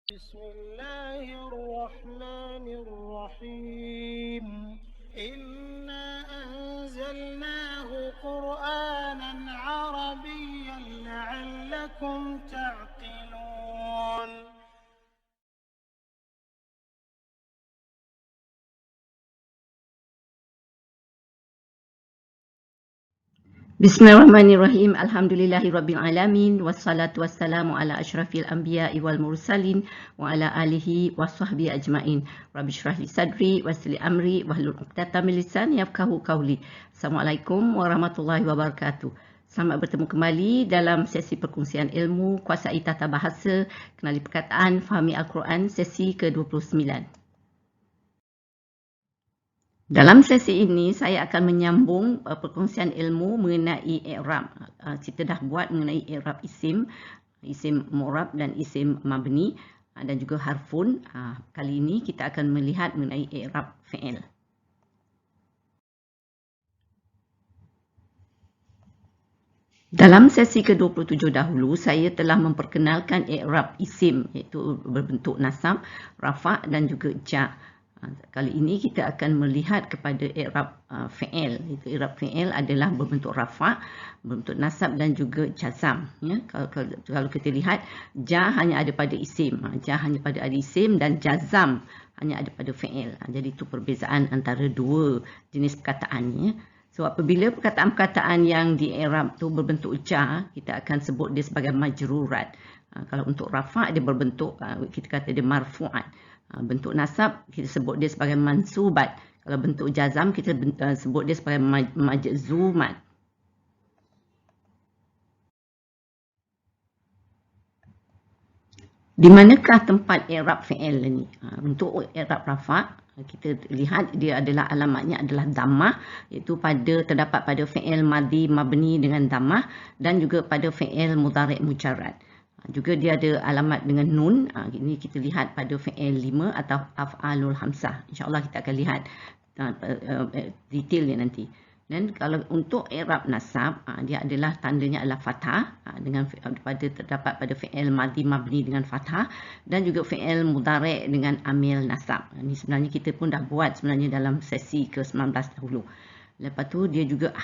بسم الله الرحمن الرحيم إنا أنزلناه قرآنا عربيا لعلكم تعقلون. Bismillahirrahmanirrahim. Alhamdulillahirabbil alamin wassalatu wassalamu ala asyrafil anbiya'i wal mursalin wa ala alihi washabbihi ajmain. Rabbi shrah li sadri wa yassir li amri wahlul 'uqdatam min lisani yafqahu qawli. Assalamualaikum warahmatullahi wabarakatuh. Selamat bertemu kembali dalam sesi perkongsian ilmu kuasai tata bahasa, kenali perkataan, fahami Al-Quran sesi ke-29. Dalam sesi ini saya akan menyambung perkongsian ilmu mengenai i'rab. Kita dah buat mengenai i'rab isim mu'rab dan isim mabni dan juga harfun. Kali ini kita akan melihat mengenai i'rab fi'il. Dalam sesi ke-27 dahulu, saya telah memperkenalkan i'rab isim, iaitu berbentuk nasab, rafa' dan juga ja'. Kali ini kita akan melihat kepada i'rab fi'il. Itu i'rab fi'il adalah berbentuk rafa', berbentuk nasab dan juga jazam. Ya, kalau kita lihat, ja hanya ada pada isim, ja hanya pada ada isim dan jazam hanya ada pada fi'il. Jadi itu perbezaan antara dua jenis perkataan. Ya. So apabila perkataan-perkataan yang di i'rab tu berbentuk ja, kita akan sebut dia sebagai majrurat. Kalau untuk rafa' dia berbentuk, kita kata dia marfu'at. Bentuk nasab kita sebut dia sebagai mansubat. Kalau bentuk jazam kita sebut dia sebagai majzumat. Di manakah tempat i'rab fi'il ni? Untuk i'rab rafa' kita lihat dia adalah alamatnya adalah dhammah, iaitu terdapat pada fi'il madhi mabni dengan dhammah dan juga pada fi'il mudhari' mujarrad. Juga dia ada alamat dengan nun. Ini kita lihat pada fi'il 5 atau af'alul hamsah. InsyaAllah kita akan lihat detailnya nanti. Dan kalau untuk i'rab nasab, dia adalah tandanya adalah fathah dengan terdapat pada fi'il madhi mabni dengan fathah dan juga fi'il mudhari' dengan amil nasab. Ini sebenarnya kita pun dah buat sebenarnya dalam sesi ke-19 dahulu. Lepas tu dia juga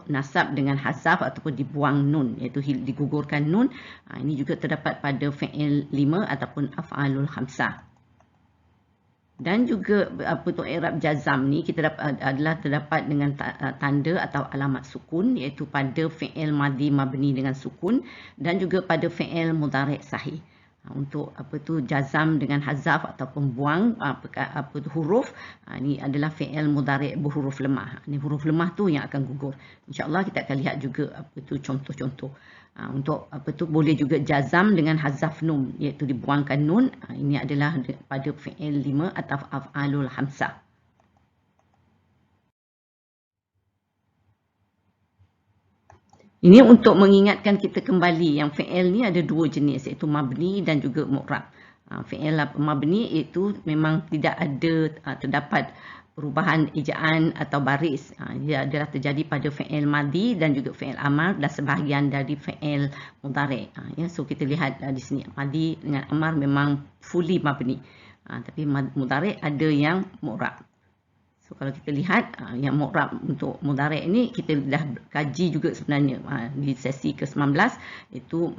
nasab dengan hazaf ataupun dibuang nun, iaitu digugurkan nun. Ini juga terdapat pada fi'il 5 ataupun af'alul hamsah. Dan juga i'rab jazam ni kita terdapat dengan tanda atau alamat sukun, iaitu pada fi'il madhi mabni dengan sukun dan juga pada fi'il mudhari' sahih. Untuk jazam dengan hazaf ataupun buang huruf, ini adalah fi'il mudhari' berhuruf lemah. Ini huruf lemah tu yang akan gugur. InsyaAllah kita akan lihat juga contoh-contoh. Untuk boleh juga jazam dengan hazaf nun, iaitu dibuangkan nun. Ini adalah pada fi'il 5 atau af'alul hamsah. Ini untuk mengingatkan kita kembali yang fi'il ni ada dua jenis, iaitu mabni dan juga mu'rab. Fi'il mabni itu memang tidak ada terdapat perubahan ejaan atau baris. Dia adalah terjadi pada fi'il madhi dan juga fi'il amar dan sebahagian dari fi'il mudhari'. So kita lihat di sini madhi dengan amar memang fully mabni. Tapi mudhari' ada yang mu'rab. So, kalau kita lihat yang mu'rab untuk mudhari' ini kita dah kaji juga sebenarnya di sesi ke-19, itu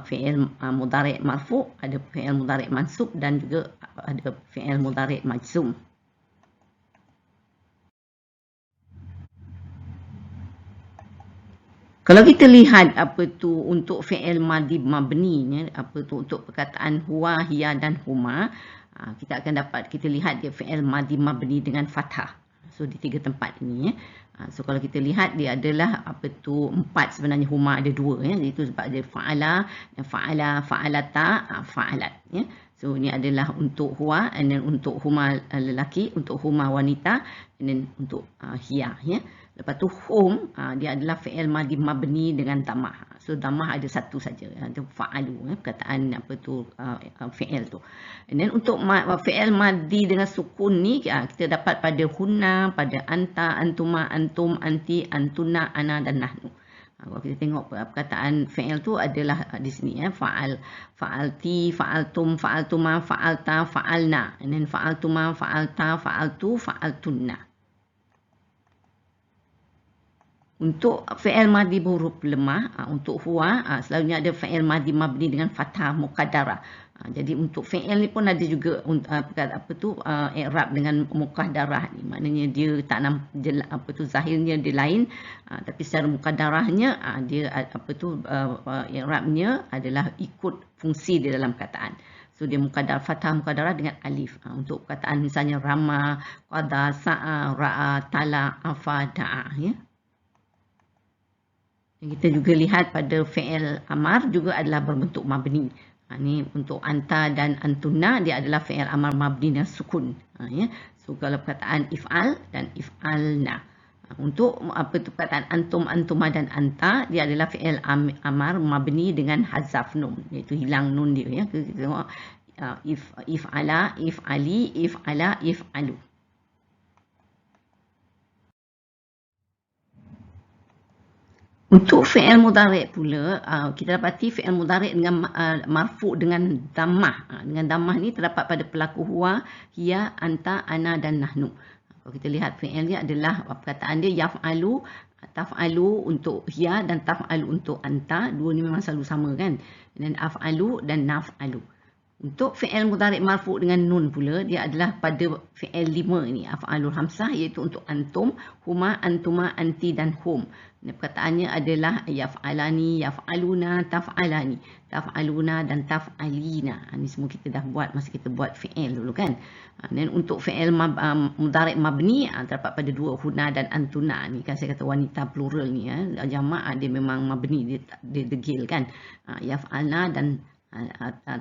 fi'il mudhari' marfu', ada fi'il mudhari' mansub dan juga ada fi'il mudhari' majzum. Kalau kita lihat untuk fi'il madhi mabni, untuk perkataan huwa, hiya dan huma, kita akan dapat kita lihat dia fi'il madhi mabni dengan fathah. So di tiga tempat ini. So kalau kita lihat dia adalah empat sebenarnya, huma ada dua, itu sebab dia fa'ala, fa'alata, fa'alat. So ini adalah untuk huwa, and then untuk huma lelaki, untuk huma wanita, and then untuk hiya. Lepas tu hum, dia adalah fi'il madhi mabni dengan dhammah. So dhammah ada satu saja, itu fa'alu, perkataan fi'il tu. And then untuk fi'il madhi dengan sukun ni kita dapat pada hunna, pada anta, antuma, antum, anti, antuna, ana dan nahnu. Kalau kita tengok perkataan fi'il tu adalah di sini ya, fa'al, fa'alti, fa'altum, fa'altuma, fa'alta, fa'alna. And then fa'altuma, fa'alta, fa'altu, fa'altunna. Untuk fi'il madhi berhuruf lemah, untuk huwa selalunya ada fi'il madhi mabni dengan fathah muqaddarah. Jadi untuk fi'il ni pun ada juga i'rab dengan muqaddarah ni. Maknanya dia tak zahirnya dia lain, tapi secara muqaddarahnya dia i'rabnya adalah ikut fungsi di dalam kataan. So dia muqaddar, fathah muqaddarah dengan alif. Untuk perkataan misalnya rama, qada, sa'a, ra'a, tala, afa, da'a ya. Kita juga lihat pada fi'il amar juga adalah berbentuk mabni. Ni untuk anta dan antuna dia adalah fi'il amar mabni dengan sukun. Ya. So kalau perkataan if'al dan if'alna. Untuk perkataan antum, antuma dan anta dia adalah fi'il amar mabni dengan hazaf nun, iaitu hilang nun dia ya. Kita tengok if'ala, if'ali, if'ala, if'alu. Untuk fi'il mudhari' pula, kita dapati fi'il mudhari' dengan marfu' dengan dhammah. Dengan dhammah ni terdapat pada pelaku huwa, hiya, anta, ana dan nahnu. Kalau kita lihat fi'il dia adalah perkataan dia yaf'alu, taf'alu untuk hiya dan taf'alu untuk anta. Dua ni memang selalu sama kan. Dan af'alu dan naf'alu. Untuk fi'il mudhari' marfu' dengan nun pula, dia adalah pada fi'il 5 ini, af'alul hamsah, iaitu untuk antum, huma, antuma, anti dan hum. Perkataannya adalah yaf'alani, yaf'aluna, taf'alani, taf'aluna dan taf'alina. Ini semua kita dah buat masa kita buat fi'il dulu kan. Dan untuk fi'il mudhari' mabni terdapat pada dua, huna dan antuna. Ni kan saya kata wanita plural ni ya. Jamak dia memang mabni, dia degil kan. Yaf'alna dan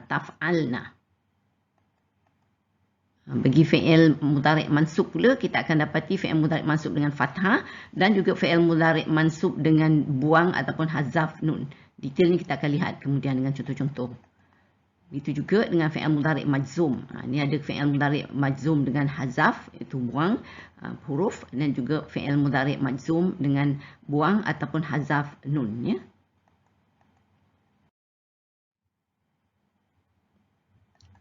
taf'alna. Bagi fi'il mudhari' mansub pula, kita akan dapati fi'il mudhari' mansub dengan fathah dan juga fi'il mudhari' mansub dengan buang ataupun hazaf nun. Detail ni kita akan lihat kemudian dengan contoh-contoh. Itu juga dengan fi'il mudhari' majzum. Ini ada fi'il mudhari' majzum dengan hazaf, iaitu buang huruf, dan juga fi'il mudhari' majzum dengan buang ataupun hazaf nun ya.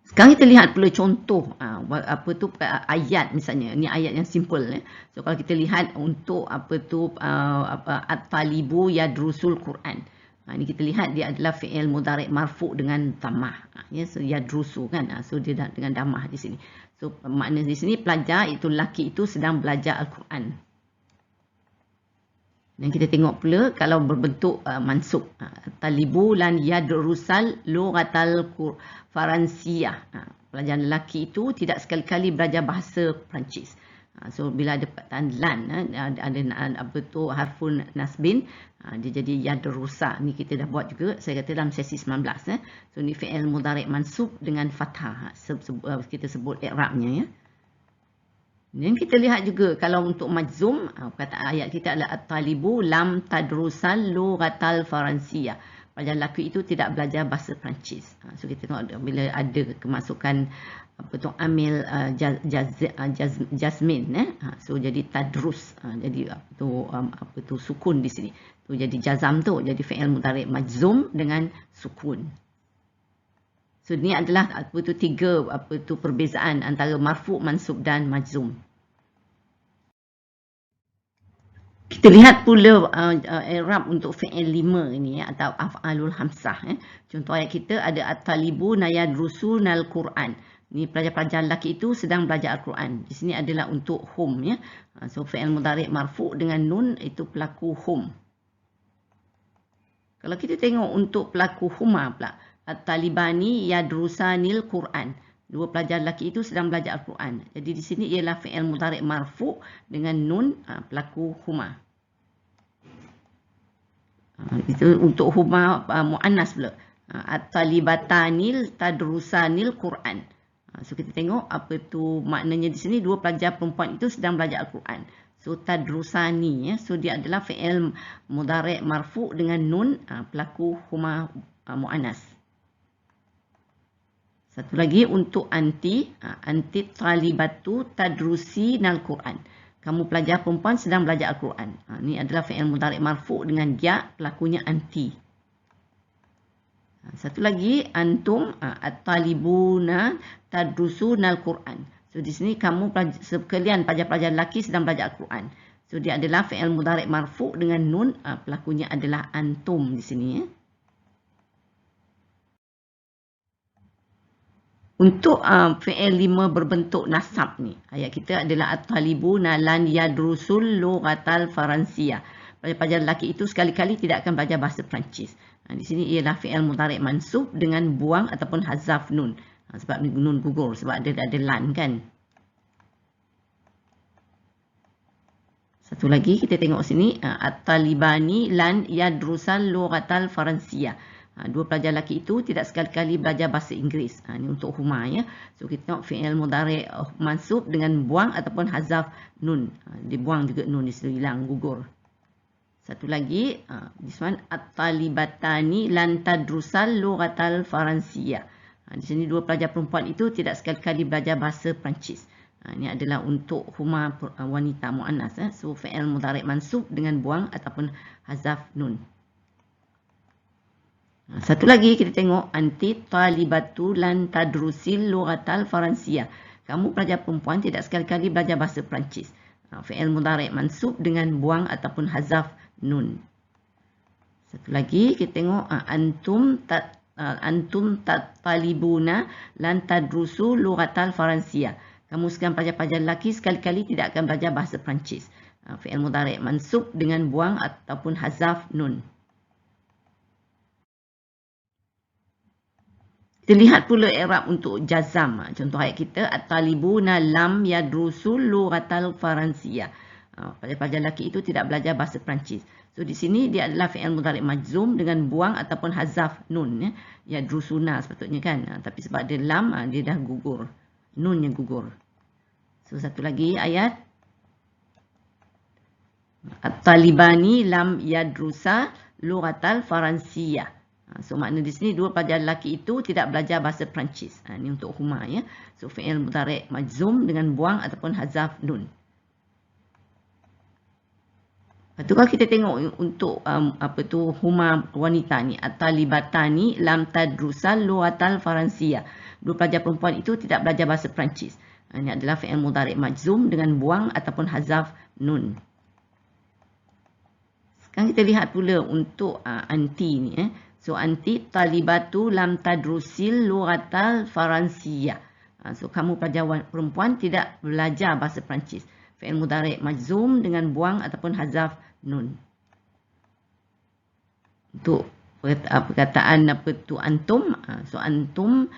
Sekarang kita lihat pula contoh ayat misalnya. Ini ayat yang simple ya. So kalau kita lihat untuk at-talibu yadrusul Quran. Ini kita lihat dia adalah fi'il mudhari' marfu' dengan dhammah. Ya, so yadrusu kan. So dia dengan dhammah di sini. So makna di sini pelajar itu lelaki itu sedang belajar Al-Quran. Dan kita tengok pula kalau berbentuk mansub. Talibu lan yadrusal lughatal Faransiyah. Pelajar lelaki itu tidak sekali-kali belajar bahasa Perancis. So bila ada perkataan lan, ada harfun nasbin, dia jadi yadrusa. Ni kita dah buat juga, saya kata dalam sesi 19. So ni fi'il mudhari' mansub dengan fathah. Kita sebut i'rabnya ya. Dan kita lihat juga kalau untuk majzum, perkataan ayat kita adalah at-talibu lam tadrusal lughatal Faransiyah. Pelajar lelaki itu tidak belajar bahasa Perancis. So kita tengok bila ada kemasukan amil jazmin so jadi tadrus. Jadi sukun di sini. So jadi jazam tu jadi fi'il mudhari' majzum dengan sukun. So ini adalah tiga perbezaan antara marfu', mansub dan majzum. Kita lihat pula i'rab untuk fi'il 5 ini ya, atau af'alul hamsah. Contoh ayat kita ada at-talibu yadrusunal Quran. Ni pelajar-pelajar lelaki itu sedang belajar Al-Quran. Di sini adalah untuk hum ya. So fi'il mudhari' marfu' dengan nun itu pelaku hum. Kalau kita tengok untuk pelaku huma pula, at-talibani yadrusanil Quran. Dua pelajar lelaki itu sedang belajar Al-Quran. Jadi di sini ialah fi'il mudhari' marfu' dengan nun pelaku huma. Itu untuk huma muannas pula. At-talibatanil tadrusanil Quran. So kita tengok apa tu maknanya di sini, dua pelajar perempuan itu sedang belajar Al-Quran. So tadrusani ya. So dia adalah fi'il mudhari' marfu' dengan nun pelaku huma muannas. Satu lagi untuk anti talibatu tadrusinal Quran. kamu pelajar perempuan sedang belajar Al-Quran. Ini adalah fi'il mudhari' marfu' dengan ya, pelakunya anti. Satu lagi, antum at-talibuna tadrusuna al-Quran. So di sini kamu sekalian pelajar-pelajar lelaki sedang belajar Al-Quran. So dia adalah fi'il mudhari' marfu' dengan nun, pelakunya adalah antum di sini ya. Untuk fi'il 5 berbentuk nasab ni, ayat kita adalah at-talibuna lan yadrusul lughatal faransiyah. Pelajar lelaki itu sekali-kali tidak akan belajar bahasa Perancis. Di sini ialah fi'il mudhari' mansub dengan buang ataupun hazaf nun. Sebab nun gugur, sebab ada lan kan. Satu lagi kita tengok sini, at-talibani lan yadrusal lughatal faransiyah. Dua pelajar lelaki itu tidak sekali-kali belajar bahasa Inggeris. Ini untuk huma ya. So kita tengok fi'il mudhari' mansub dengan buang ataupun hazaf nun. Dibuang juga nun, disitu hilang, gugur. Satu lagi, this one, at-talibatani lan tadrusal lughatal faransiyah. Di sini dua pelajar perempuan itu tidak sekali-kali belajar bahasa Perancis. Ini adalah untuk huma wanita mu'annas. So fi'il mudhari' mansub dengan buang ataupun hazaf nun. Satu lagi kita tengok anti talibatu lan tadrusil lughatal faransiyah. Kamu pelajar perempuan tidak sekali-kali belajar bahasa Perancis. Fi'il mudhari' mansub dengan buang ataupun hazaf nun. Satu lagi kita tengok antum talibuna lan tadrusu lughatal faransiyah. Kamu sekarang pelajar-pelajar lelaki sekali-kali tidak akan belajar bahasa Perancis. Fi'il mudhari' mansub dengan buang ataupun hazaf nun. Kita lihat pula i'rab untuk jazam. Contoh ayat kita, at-talibuna lam yadrusul lughatal faransiyah. Pelajar-pelajar lelaki itu tidak belajar bahasa Perancis. So di sini dia adalah fi'il mudhari' majzum dengan buang ataupun hazaf nun ya. Yadrusuna sepatutnya kan. Tapi sebab dia lam, dia dah gugur. Nun yang gugur. So satu lagi ayat, at-talibani lam yadrusa lughatal faransiyah. So makna di sini dua pelajar lelaki itu tidak belajar bahasa Perancis. Ini untuk huma ya. So fi'il mudhari' majzum dengan buang ataupun hazaf nun. Lepas tu kalau kita tengok untuk huma wanita ni, at-talibatani lam tadrusal lughatal faransiyah. Dua pelajar perempuan itu tidak belajar bahasa Perancis. Ini adalah fi'il mudhari' majzum dengan buang ataupun hazaf nun. Sekarang kita lihat pula untuk anti ni So anti talibatu lam tadrusil lughatal faransiyah. So kamu pelajar perempuan tidak belajar bahasa Perancis. Fi'il mudhari' majzum dengan buang ataupun hazaf nun. Untuk perkataan antum, so antum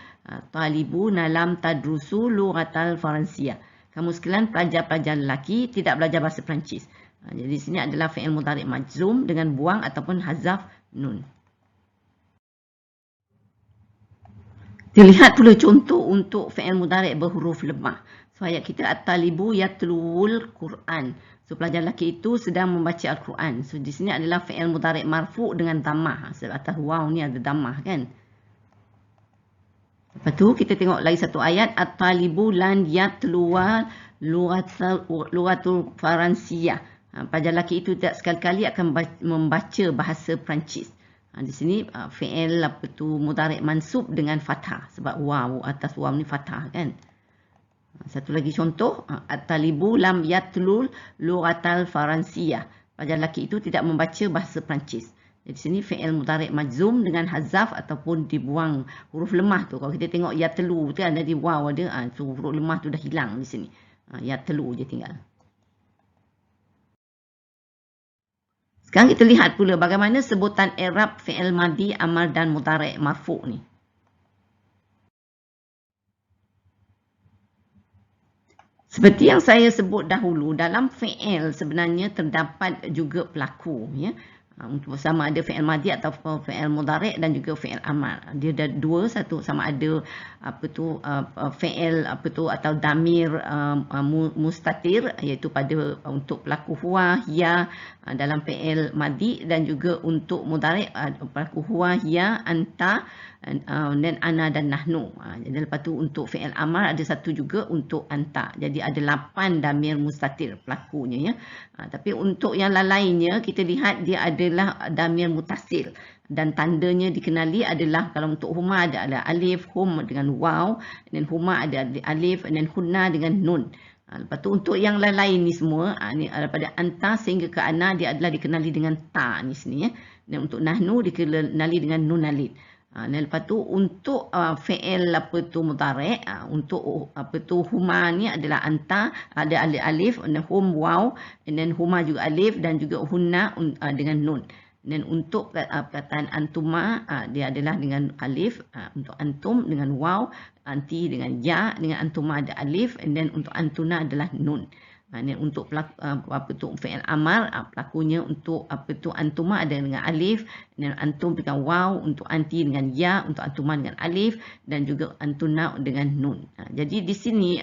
talibuna lam tadrusu lughatal faransiyah. Kamu sekalian pelajar-pelajar lelaki tidak belajar bahasa Perancis. Jadi di sini adalah fi'il mudhari' majzum dengan buang ataupun hazaf nun. Dilihat pula contoh untuk fi'il mudhari' berhuruf lemah. So ayat kita at-talibu yatluwul Quran. So pelajar lelaki itu sedang membaca Al-Quran. So di sini adalah fi'il mudhari' marfu' dengan dhammah. Sebab atas waw ni ada dhammah kan. Lepas tu kita tengok lagi satu ayat, at-talibu lan yatluwa lughatul faransiyah. Pelajar lelaki itu tidak sekali-kali akan membaca bahasa Perancis. Di sini fi'il mudhari' mansub dengan fathah. Sebab waw, atas waw ni fathah kan. Satu lagi contoh, at-talibu lam yatlul lughatal faransiyah. Pelajar lelaki itu tidak membaca bahasa Perancis. Di sini fi'il mudhari' majzum dengan hazaf ataupun dibuang huruf lemah tu. Kalau kita tengok yatlu tu ada di waw ada, so huruf lemah tu dah hilang di sini. Yatlu je tinggal. Sekarang kita lihat pula bagaimana sebutan i'rab fi'il madi, amar dan mudhari' marfu' ni. Seperti yang saya sebut dahulu, dalam fi'il sebenarnya terdapat juga pelaku ya. Untuk sama ada fi'il madi atau fi'il mudhari' dan juga fi'il amar. Dia ada dua, satu sama ada fi'il atau damir mustatir, iaitu pada untuk pelaku huwa, hiya dalam fi'il madi, dan juga untuk mudhari' pelaku huwa, hiya, anta dan ana dan nahnu. Jadi lepas tu untuk fi'il amar ada satu juga untuk anta. Jadi ada 8 damir mustatir pelakunya ya. Tapi untuk yang lainnya kita lihat dia adalah damir mutasil dan tandanya dikenali adalah kalau untuk huma ada alif, hum dengan waw, dan huma ada alif, dan hunna dengan nun. Lepas tu untuk yang lain ni semua ni daripada anta sehingga ke ana dia adalah dikenali dengan ta ni sini ya. Dan untuk nahnu dikenali dengan nun alif. Dan lepas tu untuk fi'il mudhari' untuk huma ni adalah anta ada alif, dan hum waw, dan huma juga alif dan juga hunna dengan nun. Dan untuk perkataan antuma dia adalah dengan alif, untuk antum dengan waw, anti dengan ya, dengan antuma ada alif, dan untuk antuna adalah nun. Dan untuk fi'il amar pelakunya untuk antuma ada dengan alif, dan antum dengan waw, untuk anti dengan ya, untuk antuma dengan alif, dan juga antuna dengan nun. Jadi di sini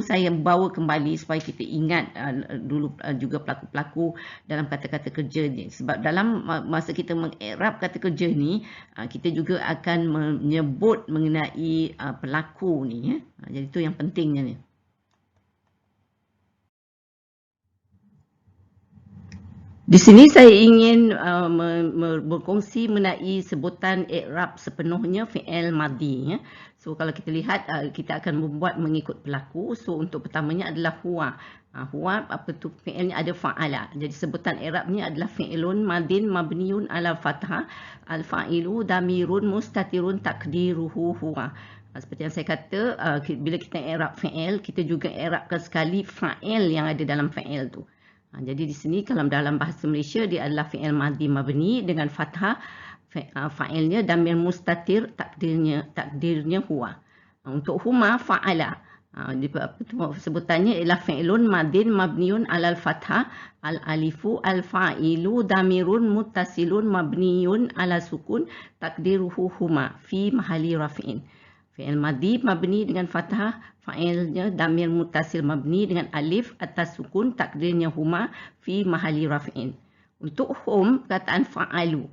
saya bawa kembali supaya kita ingat dulu juga pelaku-pelaku dalam kata-kata kerja ni. Sebab dalam masa kita mengikrab kata kerja ni, kita juga akan menyebut mengenai pelaku ni ya. Jadi itu yang pentingnya ni. Di sini saya ingin berkongsi mengenai sebutan i'rab sepenuhnya fi'il madhi ya. So kalau kita lihat kita akan membuat mengikut pelaku. So untuk pertamanya adalah huwa. Huwa fi'ilnya ada fa'ala. Jadi sebutan i'rabnya adalah fi'ilun madin mabniun ala fathah, al-fa'ilu damirun mustatirun takdiruhu huwa. Seperti yang saya kata, bila kita i'rab fi'il, kita juga i'rabkan sekali fa'il yang ada dalam fi'il tu. Jadi di sini kalau dalam bahasa Malaysia dia adalah fi'il madhi mabni dengan fathah, fa'ilnya damir mustatir, takdirnya huwa. Untuk huma fa'ala, sebutannya ialah fi'ilun madin mabniun alal fathah, al-alifu al-fa'ilu damirun muttasilun mabniun ala sukun takdiruhu huma fi mahali rafi'in. Fi'il madhi mabni dengan fathah, fa'ilnya damir muttasil mabni dengan alif atas sukun, takdirnya huma fi mahali rafi'in. Untuk hum perkataan fa'alu.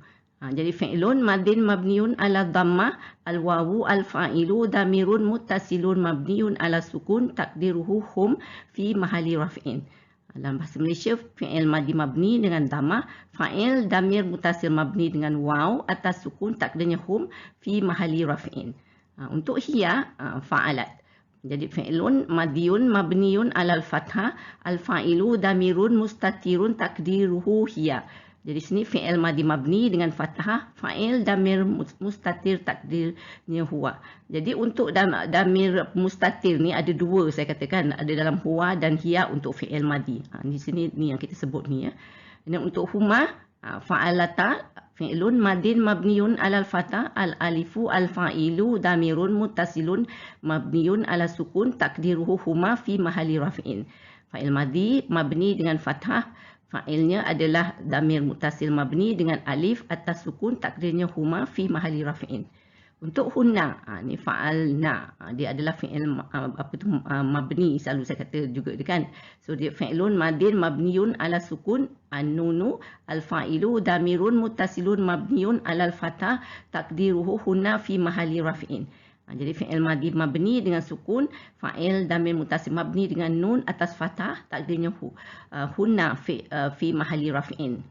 Jadi fi'ilun madin mabniun ala dhammah, al-wawu al-fa'ilu damirun muttasilun mabniun ala sukun, takdiruhu hum fi mahali rafi'in. Dalam bahasa Malaysia, fi'il madhi mabni dengan dhammah, fa'il damir muttasil mabni dengan waw atas sukun, takdirnya hum fi mahali rafi'in. Untuk hiya fa'alat. Jadi fi'ilun madiyun mabniyun alal fathah, al-fa'ilu damirun mustatirun takdiruhu hiya. Jadi sini fi'il madhi mabni dengan fathah, fa'il damir mustatir takdirnya huwa. Jadi untuk damir mustatir ni ada dua saya katakan, ada dalam huwa dan hiya untuk fi'il madhi. Di sini ni yang kita sebut ni ya. Dan untuk huma fa'alata fi'lun madin mabniun alal fathah, al-alifu al-fa'ilu damirun muttasilun mabniun ala sukun, takdiruhu huma fi mahali rafi'in. Fa'il madhi mabni dengan fathah, fa'ilnya adalah damir muttasil mabni dengan alif atas sukun, takdirnya huma fi mahali rafi'in. Untuk hunna, ni fa'alna, dia adalah fi'il mabni, selalu saya kata juga kan. So dia fi'ilun madin mabniun ala sukun, an-nunu al-fa'ilu damirun muttasilun mabniun ala al-fathah, takdiruhu hunna fi mahali rafi'in. Jadi fi'il madhi mabni dengan sukun, fa'il damir muttasil mabni dengan nun atas fathah, takdirnya hunna fi mahali rafi'in.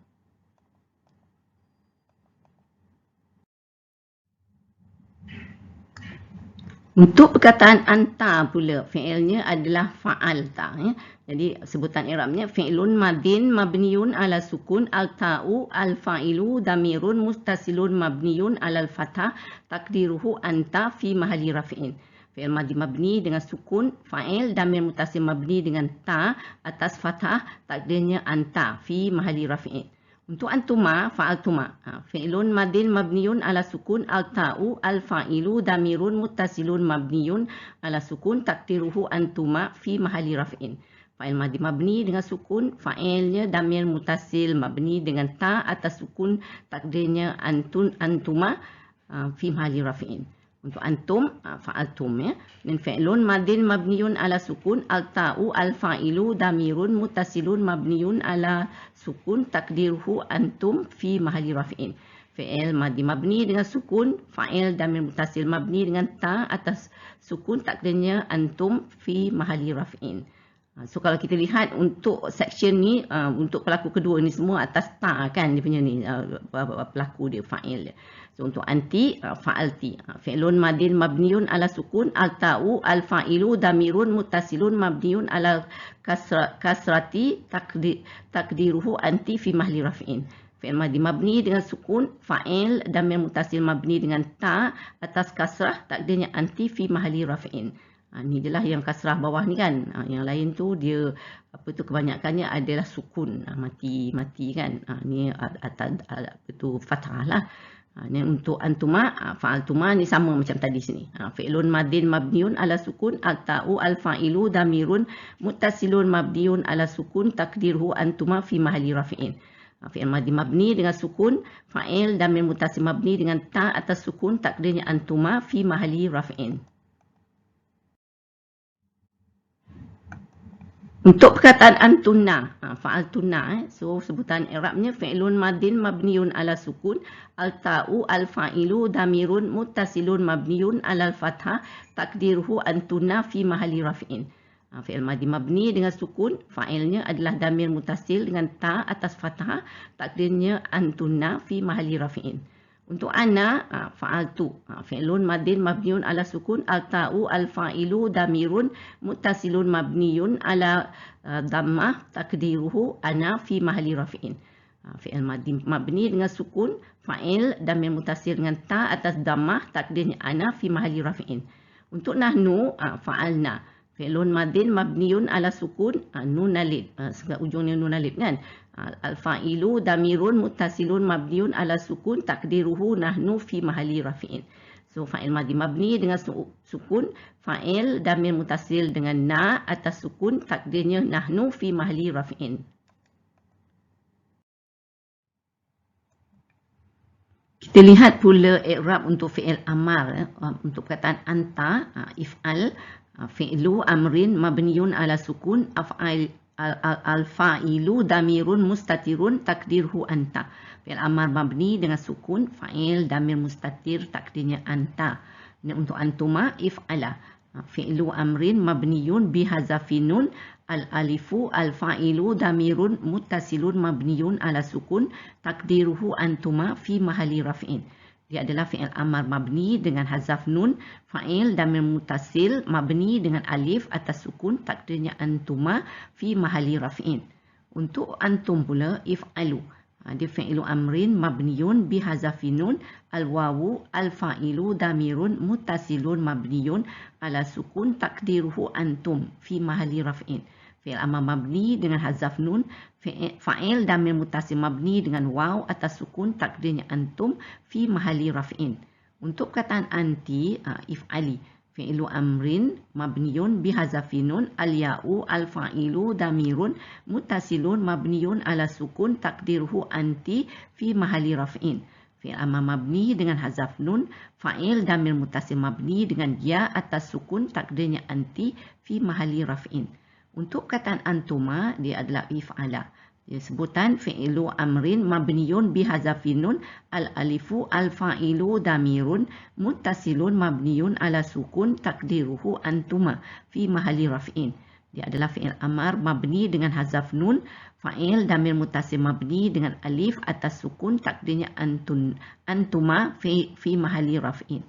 Untuk perkataan anta pula, fi'ilnya adalah fa'alta ya. Jadi sebutan i'rabnya fi'lun madin mabniun ala sukun, al-ta'u al-fa'ilu damirun mustasilun mabniun ala al-fathah, takdiruhu anta fi mahali rafi'in. Fi'il madhi mabni dengan sukun, fa'il damir muttasil mabni dengan ta atas fathah, takdirnya anta fi mahali rafi'in. Untuk antuma, fa'altuma. Fi'lun madin mabniun ala sukun, al-ta'u al-fa'ilu damirun muttasilun mabniun ala sukun, takdiruhu antuma fi mahali rafi'in. Fa'il madhi mabni dengan sukun, fa'ilnya damir muttasil mabni dengan ta atas sukun, takdirnya antuma fi mahali rafi'in. Untuk antum, fa'altum ya. Dan fi'lun madin mabniun ala sukun, al-ta'u al-fa'ilu damirun muttasilun mabniun ala sukun, takdiruhu antum fi mahali rafi'in. fi'il madi mabni dengan sukun, fa'il damir muttasil mabni dengan ta atas sukun, takdirnya antum fi mahalli raf'in. So kalau kita lihat untuk section ni, untuk pelaku kedua ni semua atas ta kan dia punya ni, pelaku dia fa'il. So untuk anti, fa'alti. Fi'lun madin mabniun ala sukun, al-ta'u al-fa'ilu damirun muttasilun mabniun ala kasrati takdiruhu anti fi mahalli raf'in. Fi'il madi mabni dengan sukun, fa'il damir muttasil mabni dengan ta atas kasrah, takdirnya anti fi mahalli raf'in. Ni jelah yang kasrah bawah ni kan. Yang lain tu dia kebanyakannya adalah sukun, mati kan. Ni atas fathah lah. Ni untuk antuma, fa'altuma ni sama macam tadi sini. Fi'lun madin mabniun ala sukun, al-ta'u al-fa'ilu damirun muttasilun mabniun ala sukun, takdirhu antuma fi mahalli rafi'in. Fi'il madi mabni dengan sukun, fa'il damir muttasil mabni dengan ta atas sukun, takdirnya antuma fi mahalli rafi'in. Untuk perkataan antunna, fa'altunna, so sebutan i'rabnya fi'lun madin mabniun ala sukun, al-ta'u al-fa'ilu damirun muttasilun mabniun ala al-fathah, takdiruhu antunna fi mahalli raf'in. Fi'il madi mabni dengan sukun, fa'ilnya adalah damir muttasil dengan ta atas fathah, takdirnya antunna fi mahalli raf'in. Untuk ana, fa'altu, fi'lun madin mabniun ala sukun, al-ta'u al-fa'ilu damirun muttasilun mabniun ala dhammah, takdiruhu ana fi mahalli raf'in. Fi'il madi mabni dengan sukun, fa'il damir muttasil dengan ta atas dhammah, takdirnya ana fi mahalli raf'in. Untuk nahnu, fa'alna, fi'lun madin mabniun ala sukun, nun alif, ujungnya nun alif kan. Al-fa'ilu damirun muttasilun mabniun ala sukun, takdiruhu nahnu fi mahalli rafi'in. So fa'il madi mabni dengan sukun, fa'il damir muttasil dengan na atas sukun, takdirnya nahnu fi mahalli rafi'in. Kita lihat pula i'rab untuk fi'il amar, untuk perkataan anta, if'al, fi'lu amrin mabniun ala sukun, af'al al-fa'ilu damirun mustatirun, takdirhu anta. Fi'il amar mabni dengan sukun, fa'il damir mustatir, takdirnya anta. Ini untuk antuma, if'ala. Fi'lu amrin mabniun bihazafinun, al-alifu al-fa'ilu damirun muttasilun mabniun ala sukun, takdiruhu antuma fi mahalli raf'in. Dia adalah fi'il amar mabni dengan hazaf nun, fa'il damir muttasil mabni dengan alif atas sukun, takdirnya antuma fi mahalli raf'in. Untuk antum pula, if'alu. Dia fi'ilu amrin mabniun bihazafi nun, al-wawu al-fa'ilu damirun muttasilun mabniun ala sukun, takdiruhu antum fi mahalli raf'in. Fi'il amar mabni dengan hazaf nun, fa'il damir muttasil mabni dengan waw atas sukun, takdirnya antum fi mahalli raf'in. Untuk perkataan anti, if'ali, fi'lu amrin mabniun bihazafi nun, al-ya'u al-fa'ilu damirun muttasilun mabniun ala sukun, takdiruhu anti fi mahalli raf'in. Fi'il amar mabni dengan hazaf nun, fa'il damir muttasil mabni dengan ya atas sukun, takdirnya anti fi mahalli raf'in. Untuk perkataan antuma, dia adalah if'ala. Dia sebutan fi'lu amrin mabniun bihazafi nun, al-alifu al-fa'ilu damirun muttasilun mabniun ala sukun, takdiruhu antuma fi mahalli raf'in. Dia adalah fi'il amar mabni dengan hazaf nun, fa'il damir muttasil mabni dengan alif atas sukun, takdirnya antuma fi mahalli raf'in.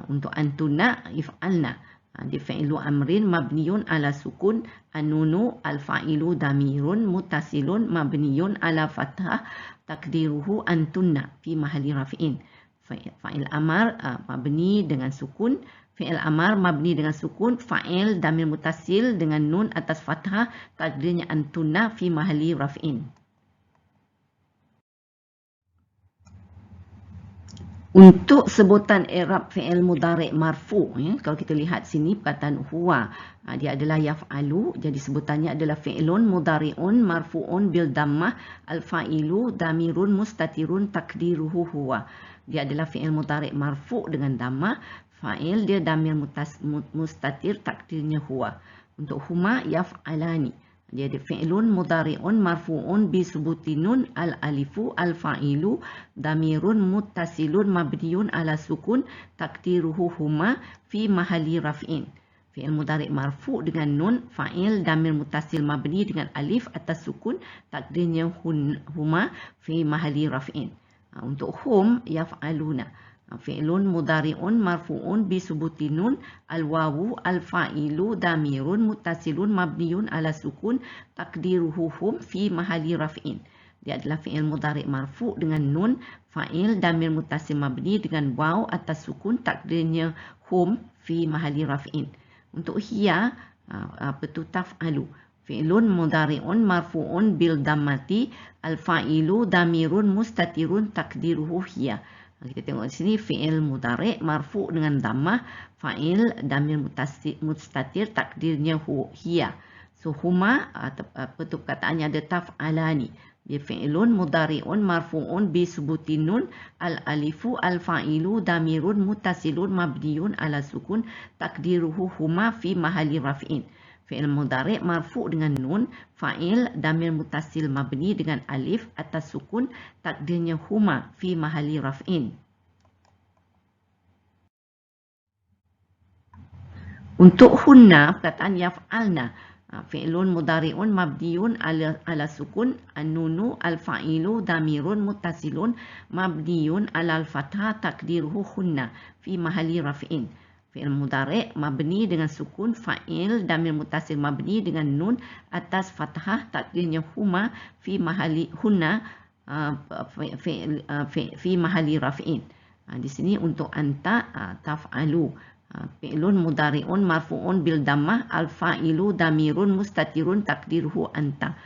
Untuk antuna, if'alna. Dia fi'lu amrin mabniun ala sukun, anunu al-fa'ilu damirun muttasilun mabniun ala fathah, takdiruhu antunna fi mahalli raf'in. Fa'il amar mabni dengan sukun, fi'il amar mabni dengan sukun, fa'il damir muttasil dengan nun atas fathah, takdirnya antunna fi mahalli raf'in. Untuk sebutan i'rab fi'il mudhari' marfu', kalau kita lihat sini perkataan huwa, dia adalah yaf'alu, jadi sebutannya adalah fi'lun mudhari'un marfu'un bil dhammah, al-fa'ilu damirun mustatirun, takdiruhu huwa. Dia adalah fi'il mudhari' marfu' dengan dhammah, fa'il dia damir mustatir, takdirnya huwa. Untuk huma yaf'alani, Dia ada fi'lun mudhari'un marfu'un bi subuti nun al-alifu al-fa'ilu damirun muttasilun mabniun ala sukun takdiruhu huma fi mahalli raf'in. Fi'il mudhari' marfu' dengan nun, fa'il damir muttasil mabni dengan alif atas sukun, takdirnya huma fi mahalli raf'in. Untuk hum yaf'aluna. Fi'lun mudhari'un marfu'un bi subuti nun al-wawu al-fa'ilu damirun muttasilun mabniun ala sukun takdiruhu hum fi mahalli raf'in. Dia adalah fi'il mudhari' marfu' dengan nun, fa'il damir muttasil mabni dengan waw atas sukun, takdirnya hum fi mahalli raf'in. Untuk hiya, apa tu taf'alu. Fi'lun mudhari'un marfu'un bil dammati al-fa'ilu damirun mustatirun takdiruhu hiya. Kita tengok di sini fi'il mudhari' marfu' dengan dhammah, fa'il damir mustatir takdirnya hiya. So huma, apa tu perkataannya ada taf'alani. Dia fi'ilun mudhari'un marfu'un bi subuti nun al-alifu al-fa'ilu damirun muttasilun mabniun ala sukun takdiruhu huma fi mahalli raf'in. Fi'il mudhari' marfu' dengan nun, fa'il damir muttasil mabni dengan alif atas sukun, takdirnya huma fi mahalli raf'in. Untuk hunna, perkataan yaf'alna. Fi'lun mudhari'un mabniun ala sukun, an-nunu al-fa'ilu damirun muttasilun mabniun ala al-fathah takdiruhu hunna fi mahalli raf'in. Fi'il mudhari' mabni dengan sukun, fa'il damir muttasil mabni dengan nun atas fathah, takdirnya huma fi mahalli hunna fi mahalli raf'in. Di sini untuk anta taf'alu. Fi'lun mudhari'un marfu'un bil dhammah al-fa'ilu damirun mustatirun takdiruhu anta.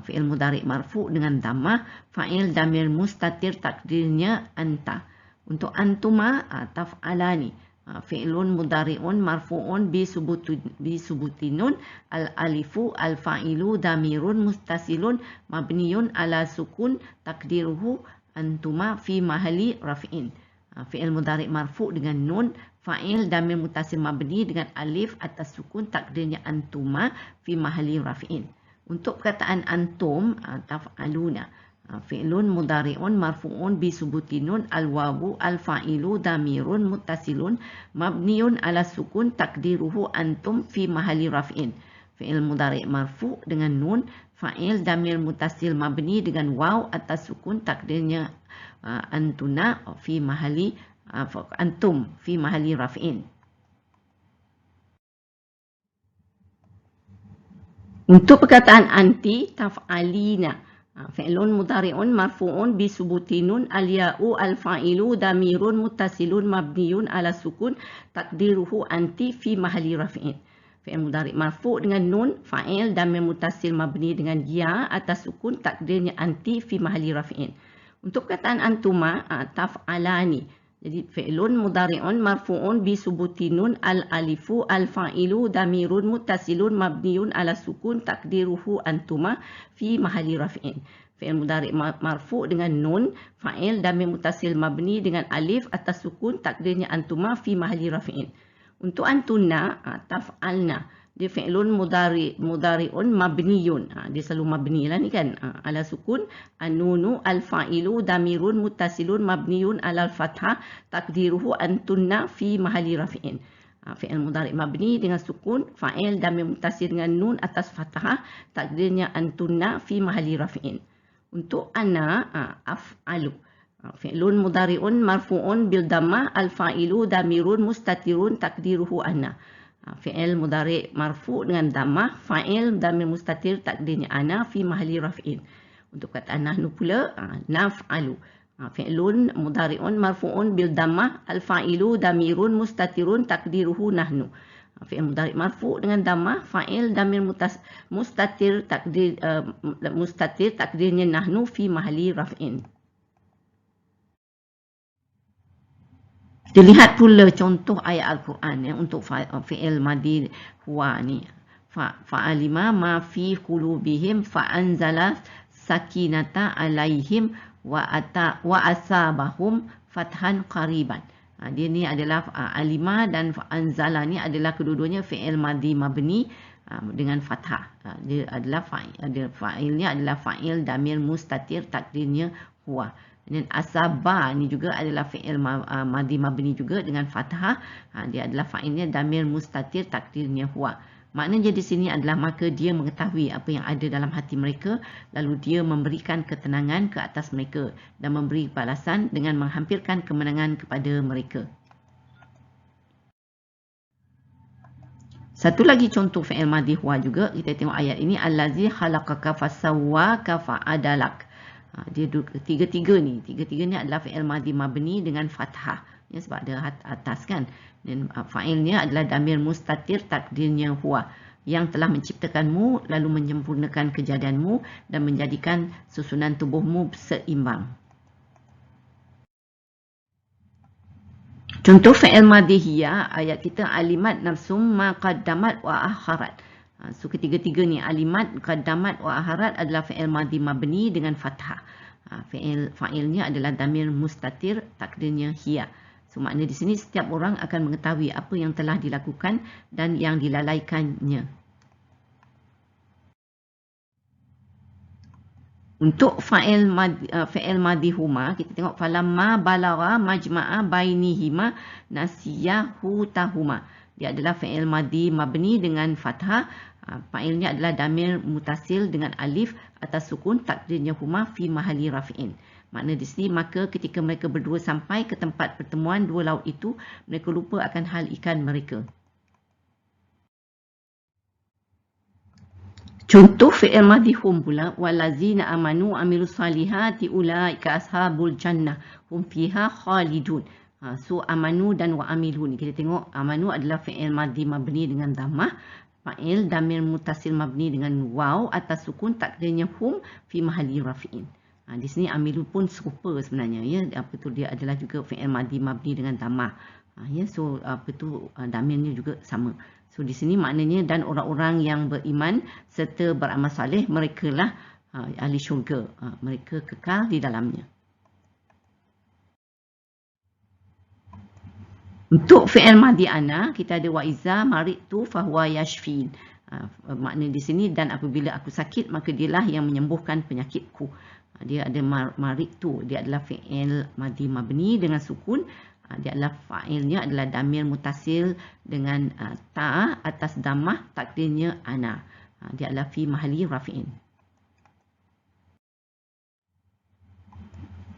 Fi'il mudhari' marfu' dengan dhammah, fa'il damir mustatir takdirnya anta. Untuk antuma taf'alani. Fi'lun mudhari'un marfu'un bi subuti nun al-alifu al-fa'ilu damirun mustasilun mabniun ala sukun takdiruhu antuma fi mahalli raf'in. Fi'il mudhari' marfu' dengan nun, fa'il damir muttasil mabni dengan alif atas sukun, takdirnya antuma fi mahalli raf'in. Untuk perkataan antum taf'aluna. Fi'lun mudhari'un marfu'un bi subuti nun al-wawu al-fa'ilu damirun muttasilun mabniun ala sukun takdiruhu antum fi mahalli raf'in. Fi'il mudhari' marfu' dengan nun, fa'il damir muttasil mabni dengan waw atas sukun, takdirnya antuna fi mahalli antum fi mahalli raf'in. Untuk perkataan anti taf'alina. Fi'lun mudhari'un marfu'un bi subuti nun al-ya'u al-fa'ilu damirun muttasilun mabniun ala sukun takdiruhu anti fi mahalli raf'in. Fi'il mudhari' marfu' dengan nun, fa'il damir muttasil mabni dengan ya atas sukun, takdirnya anti fi mahalli raf'in. Untuk perkataan antuma taf'alani. Jadi fi'lun mudhari'un marfu'un bi subuti nun al-alifu al-fa'ilu damirun muttasilun mabniun ala sukun takdiruhu antuma fi mahalli raf'in. Fi'il mudhari' marfu' dengan nun, fa'il damir muttasil mabni dengan alif atas sukun, takdirnya antuma fi mahalli raf'in. Untuk antuna taf'alna. Dia fi'lun mudhari'un mabniyun. Dia selalu mabni lah ni kan. Ala sukun, an-nunu al-fa'ilu damirun muttasilun mabniyun ala al-fathah takdiruhu antunna fi mahalli raf'in. Fi'il mudhari' mabni dengan sukun, fa'il damir muttasil dengan nun atas fathah, takdirnya antunna fi mahalli raf'in. Untuk ana af'alu. Fi'lun mudhari'un marfu'un bil dhammah al-fa'ilu damirun mustatirun takdiruhu ana. Fi'il mudhari' marfu' dengan dhammah, fa'il damir mustatir takdirnya ana fi mahalli raf'in. Untuk perkataan nahnu pula naf'alu. Fi'lun mudhari'un marfu'un bil dhammah al-fa'ilu damirun mustatirun takdiruhu nahnu. Fi'il mudhari' marfu' dengan dhammah, fa'il damir mustatir takdirnya nahnu fi mahalli raf'in. Kita lihat pula contoh ayat Al-Quran untuk fi'il madi huwa ni. Fa'alima ma fi qulubihim fa'anzala sakinata alaihim wa asabahum fathan qariban. Dia ni adalah alima dan anzala ni adalah kedua-duanya fi'il madi mabni. dengan fathah. Dia adalah fa'ilnya adalah fa'il damir mustatir takdirnya huwa. Dan asaba ni juga adalah fi'il madhi mabni juga dengan fathah. Dia adalah fa'ilnya damir mustatir takdirnya huwa. Maknanya di sini adalah maka dia mengetahui apa yang ada dalam hati mereka, lalu dia memberikan ketenangan ke atas mereka dan memberi balasan dengan menghampirkan kemenangan kepada mereka. Satu lagi contoh fi'il madhi huwa juga, kita tengok ayat ini, allazi khalaqaka fasawwaka fa'adalak. Dia tiga-tiga ni adalah fi'il madhi mabni dengan fathah. Ya, sebab ada atas kan. Dan fa'ilnya adalah damir mustatir takdirnya huwa, yang telah menciptakanmu lalu menyempurnakan kejadianmu dan menjadikan susunan tubuhmu seimbang. Contoh fi'il madhi hiya, ayat kita alimat nafsum ma qaddamat wa akharat. So ketiga-tiga ni alimat, qaddamat wa akharat adalah fi'il madhi mabni dengan fathah. Fa'ilnya adalah damir mustatir takdirnya hiya. So makna di sini setiap orang akan mengetahui apa yang telah dilakukan dan yang dilalaikannya. Untuk fa'il madhi huma, kita tengok falamma balagha majma'a bainihima nasiyahu tahuma. Dia adalah fi'il madhi mabni dengan fathah. Fa'ilnya adalah damir mutasil dengan alif atas sukun takdirnya huma fi mahali rafi'in. Makna di sini maka ketika mereka berdua sampai ke tempat pertemuan dua laut itu, mereka lupa akan hal ikan mereka. Contoh fi'il madhi hum pula, walazina amanu amilus salihati ulaika ashabul jannah hum fiha khalidun. So amanu dan wa amilu ni kita tengok, amanu adalah fi'il madhi mabni dengan dhammah, fa'il damir mutasil mabni dengan waw atas sukun takdirnya hum fi mahali rafi'in. Di sini amilu pun serupa sebenarnya, ya. Apa tu, dia adalah juga fi'il madhi mabni dengan dhammah. Ya, so apa tu, damirnya juga sama. So di sini maknanya dan orang-orang yang beriman serta beramal saleh, merekalah ahli syurga. Mereka kekal di dalamnya. Untuk fi'il madhi ana, kita ada wa iza maritu fahuwa yashfin. Makna di sini, dan apabila aku sakit maka dialah yang menyembuhkan penyakitku. Dia ada maritu, dia adalah fi'il madhi mabni dengan sukun. Dia adalah fa'ilnya adalah damir mutasil dengan ta atas dhammah takdirnya ana. Dia adalah fi mahali rafi'in.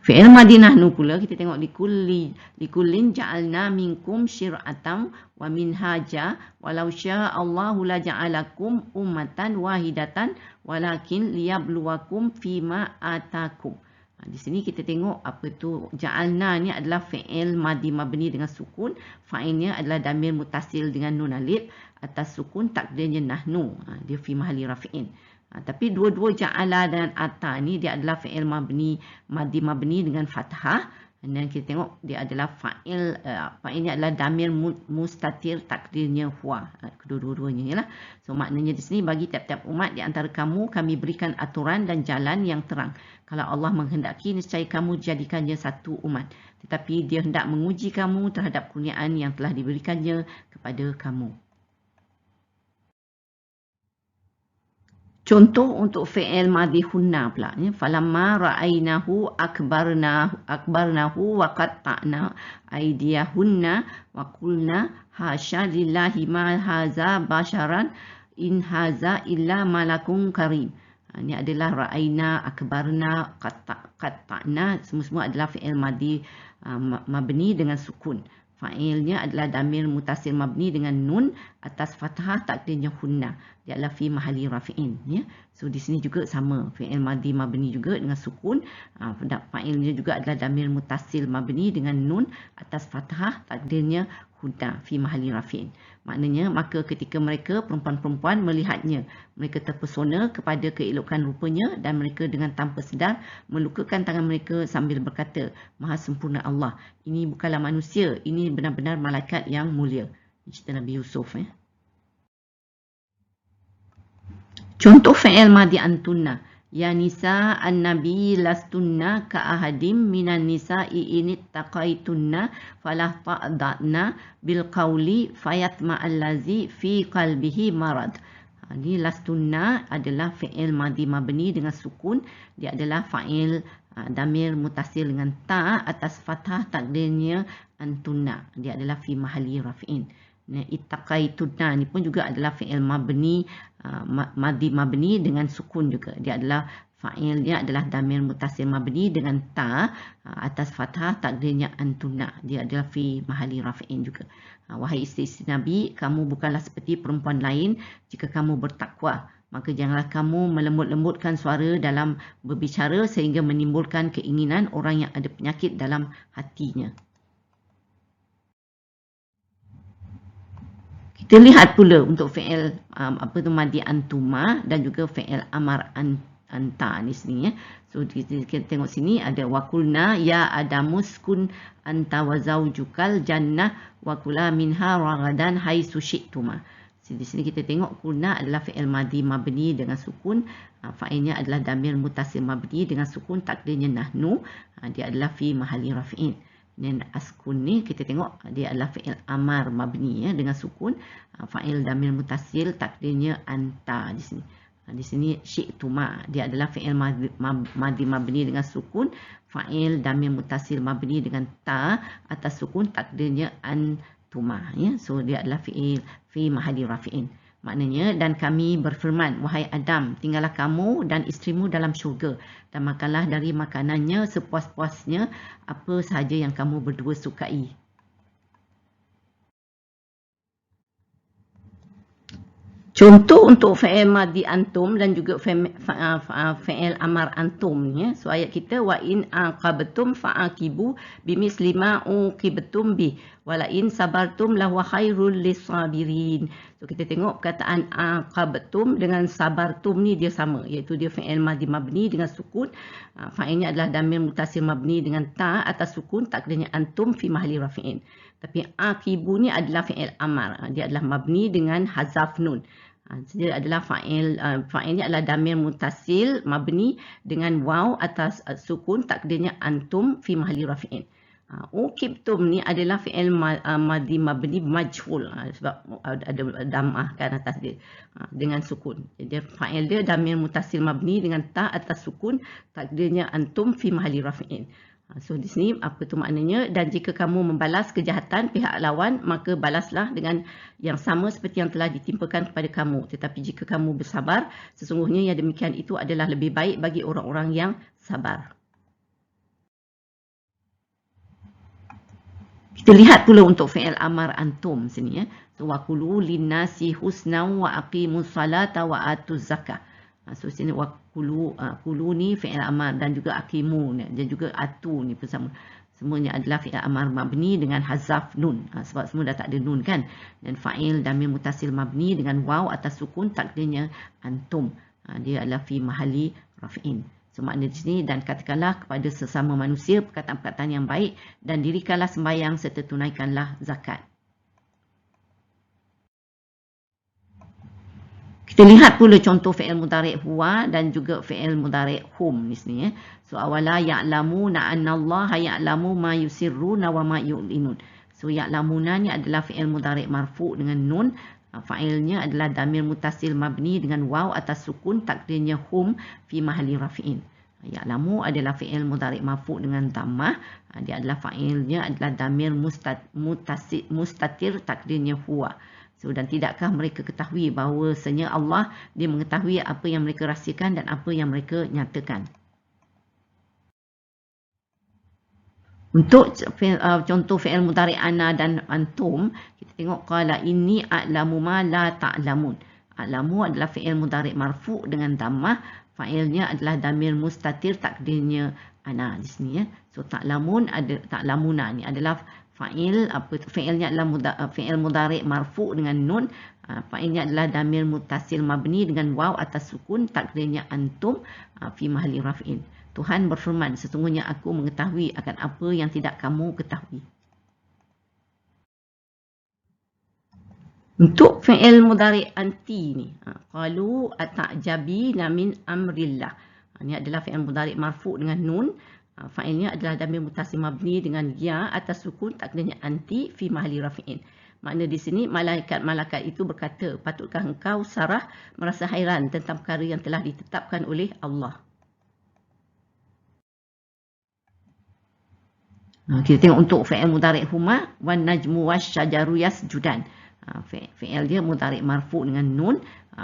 Fi'il madhi nahnu pula, kita tengok likullin ja'alna minkum syir'atan wa minhaja walau syaa Allahu la ja'alakum ummatan wahidatan walakin liyabluwakum fima atakum. Di sini kita tengok apa tu, ja'alna ni adalah fi'il madhi mabni dengan sukun, fa'ilnya adalah damir mutasil dengan nun alif atas sukun takdirnya nahnu. Dia fi mahali rafi'in. Tapi dua-dua ja'ala dan ata ni dia adalah fi'il madhi mabni dengan fathah. Dan kita tengok dia adalah fa'ilnya adalah damir mustatir takdirnya huwa. Kedua-duanya ialah. So maknanya di sini, bagi tiap-tiap umat di antara kamu kami berikan aturan dan jalan yang terang. Kalau Allah menghendaki, niscaya kamu jadikannya satu umat. Tetapi dia hendak menguji kamu terhadap kurniaan yang telah diberikannya kepada kamu. Contoh untuk fi'il madhi hunna pula, ya. Falamma ra'ainahu akbarnahu wa qatta'na aydiyahunna wa qulna hasya lillahi ma haza basharan in haza illa malakun karim. Ini adalah ra'aina, akbarna, qatta'na, semua adalah fi'il madhi mabni dengan sukun. Fa'ilnya adalah damir mutasil mabni dengan nun atas fathah takdirnya hunna. Dia adalah fi mahali rafi'in, ya. So di sini juga sama, fi'il madhi mabni juga dengan sukun. Fa'ilnya juga adalah damir mutasil mabni dengan nun atas fathah takdirnya hunna fi mahali rafi'in. Maknanya maka ketika mereka perempuan-perempuan melihatnya, mereka terpesona kepada keelokan rupanya dan mereka dengan tanpa sedar melukakan tangan mereka sambil berkata, Maha sempurna Allah, ini bukanlah manusia, ini benar-benar malaikat yang mulia. Cerita Nabi Yusuf, ya. Contoh fi'il madhi antunna, ya nisa an-nabi lastunna ka ahadim minan nisa'i inittaqaitunna falah ta'da'na bil qawli fayatma'allazi fi qalbihi marad. Ni lastunna adalah fi'il madhi mabni dengan sukun. Dia adalah fa'il damir mutasil dengan ta atas fathah, takdirnya antunna. Dia adalah fi mahalli raf'in. Ittaqaituna ni pun juga adalah fi'il mabni madhi mabni dengan sukun juga. Dia adalah fa'ilnya adalah damir mutasil mabni dengan ta atas fathah, takdirnya antunna. Dia adalah fi mahalli raf'in juga. Wahai isteri Nabi, kamu bukanlah seperti perempuan lain jika kamu bertakwa. Maka janganlah kamu melembut-lembutkan suara dalam berbicara sehingga menimbulkan keinginan orang yang ada penyakit dalam hatinya. Kita lihat pula untuk fi'il madhi antuma dan juga fi'il amar anta ni sini ya. So kita tengok sini ada wakulna ya adamuskun anta wa zaujukal jannah wa kula minha ragadan haitsu syi'tuma. Di sini kita tengok kulna adalah fi'il madhi mabni dengan sukun. Fa'ilnya adalah damir mutasil mabni dengan sukun, takdirnya nahnu. Dia adalah fi mahalli raf'in. Dan askun ni kita tengok dia adalah fi'il amar mabni ya, dengan sukun. Fa'il damir mutasil, takdirnya anta di sini. Di sini syi'tuma, dia adalah fi'il madhi mabni dengan sukun. Fa'il damir mutasil mabni dengan ta atas sukun, takdirnya antuma ya. So dia adalah fi'il fi mahalli rafi'in. Maknanya, dan kami berfirman, wahai Adam, tinggallah kamu dan isterimu dalam syurga dan makanlah dari makanannya sepuas-puasnya apa sahaja yang kamu berdua sukai. Contoh untuk fi'il madhi antum dan juga fi'il amar antum ya. So ayat kita wa in aqabtum fa'aqibu bimisli ma uqibtum bi wa la in sabartum lahu khairul lisabirin. So kita tengok perkataan aqabtum dengan sabartum ni dia sama, iaitu dia fi'il madhi mabni dengan sukun. Fa'ilnya adalah damir mutasil mabni dengan ta atas sukun, takdirnya antum fi mahalli rafi'in. Tapi aqibu ni adalah fi'il amar. Dia adalah mabni dengan hazaf nun. Dia adalah fa'ilnya adalah damir mutasil mabni dengan waw atas sukun, takdirnya antum fi mahalli rafi'in. Uqibtum ni adalah fi'il madhi mabni majhul sebab ada damah kan atas dia dengan sukun. Jadi fa'il dia damir mutasil mabni dengan ta atas sukun, takdirnya antum fi mahalli rafi'in. So di sini apa tu maknanya? Dan jika kamu membalas kejahatan pihak lawan, maka balaslah dengan yang sama seperti yang telah ditimpakan kepada kamu. Tetapi jika kamu bersabar, sesungguhnya yang demikian itu adalah lebih baik bagi orang-orang yang sabar. Kita lihat pula untuk fi'il amar antum sini ya. So waqulu linnasi husnan wa aqimus salata wa atuz zakah. So sini waqulu qulu ni fi'il amar dan juga aqimu dan juga atu ni pun sama. Semuanya adalah fi'il amar mabni dengan hazaf nun. Sebab semua dah tak ada nun kan. Dan fa'il damir mutasil mabni dengan waw atas sukun, takdirnya antum. Dia adalah fi mahalli raf'in. So makna di sini, dan katakanlah kepada sesama manusia perkataan-perkataan yang baik dan dirikanlah sembahyang serta tunaikanlah zakat. Kita lihat pula contoh fi'il mudhari' huwa dan juga fi'il mudhari' hum di sini ya. So awala ya'lamu na'annallaha ya'lamu ma yusirruna wa ma yu'linun. So ya'lamuna ni adalah fi'il mudhari' marfu' dengan nun. Fa'ilnya adalah damir mutasil mabni dengan waw atas sukun, takdirnya hum fi mahalli rafi'in. Ya'lamu adalah fi'il mudhari' marfu' dengan dhammah. Dia adalah fa'ilnya adalah damir mustatir, takdirnya huwa. So, dan tidakkah mereka ketahui bahawasanya Allah dia mengetahui apa yang mereka rahsiakan dan apa yang mereka nyatakan. Untuk contoh fi'il mudhari' ana dan antum, kita tengok qala inni a'lamu ma la ta'lamun. A'lamu adalah fi'il mudhari' marfu' dengan dhammah. Fa'ilnya adalah damir mustatir, takdirnya ana di sini ya. So ta'lamun ada ta'lamuna ni adalah fi'ilnya adalah fi'il mudhari' marfu' dengan nun. Fa'ilnya adalah damir mutasil mabni dengan waw atas sukun, takdirnya antum fi mahalli raf'in. Tuhan berfirman, sesungguhnya aku mengetahui akan apa yang tidak kamu ketahui. Untuk fi'il mudhari' anti ni, qalu ata'jabina min amrillah. Ini adalah fi'il mudhari' marfu' dengan nun. Fa'ilnya adalah damir mutasil mabni dengan ya atas sukun takdirnya anti fi mahalli rafi'in. Makna di sini malaikat-malaikat itu berkata, patutkah engkau Sarah merasa hairan tentang perkara yang telah ditetapkan oleh Allah. Kita tengok untuk fi'il mudhari' huma wan najmu wasyajaru yasjudan. Fi'il dia mudhari' marfu' dengan nun.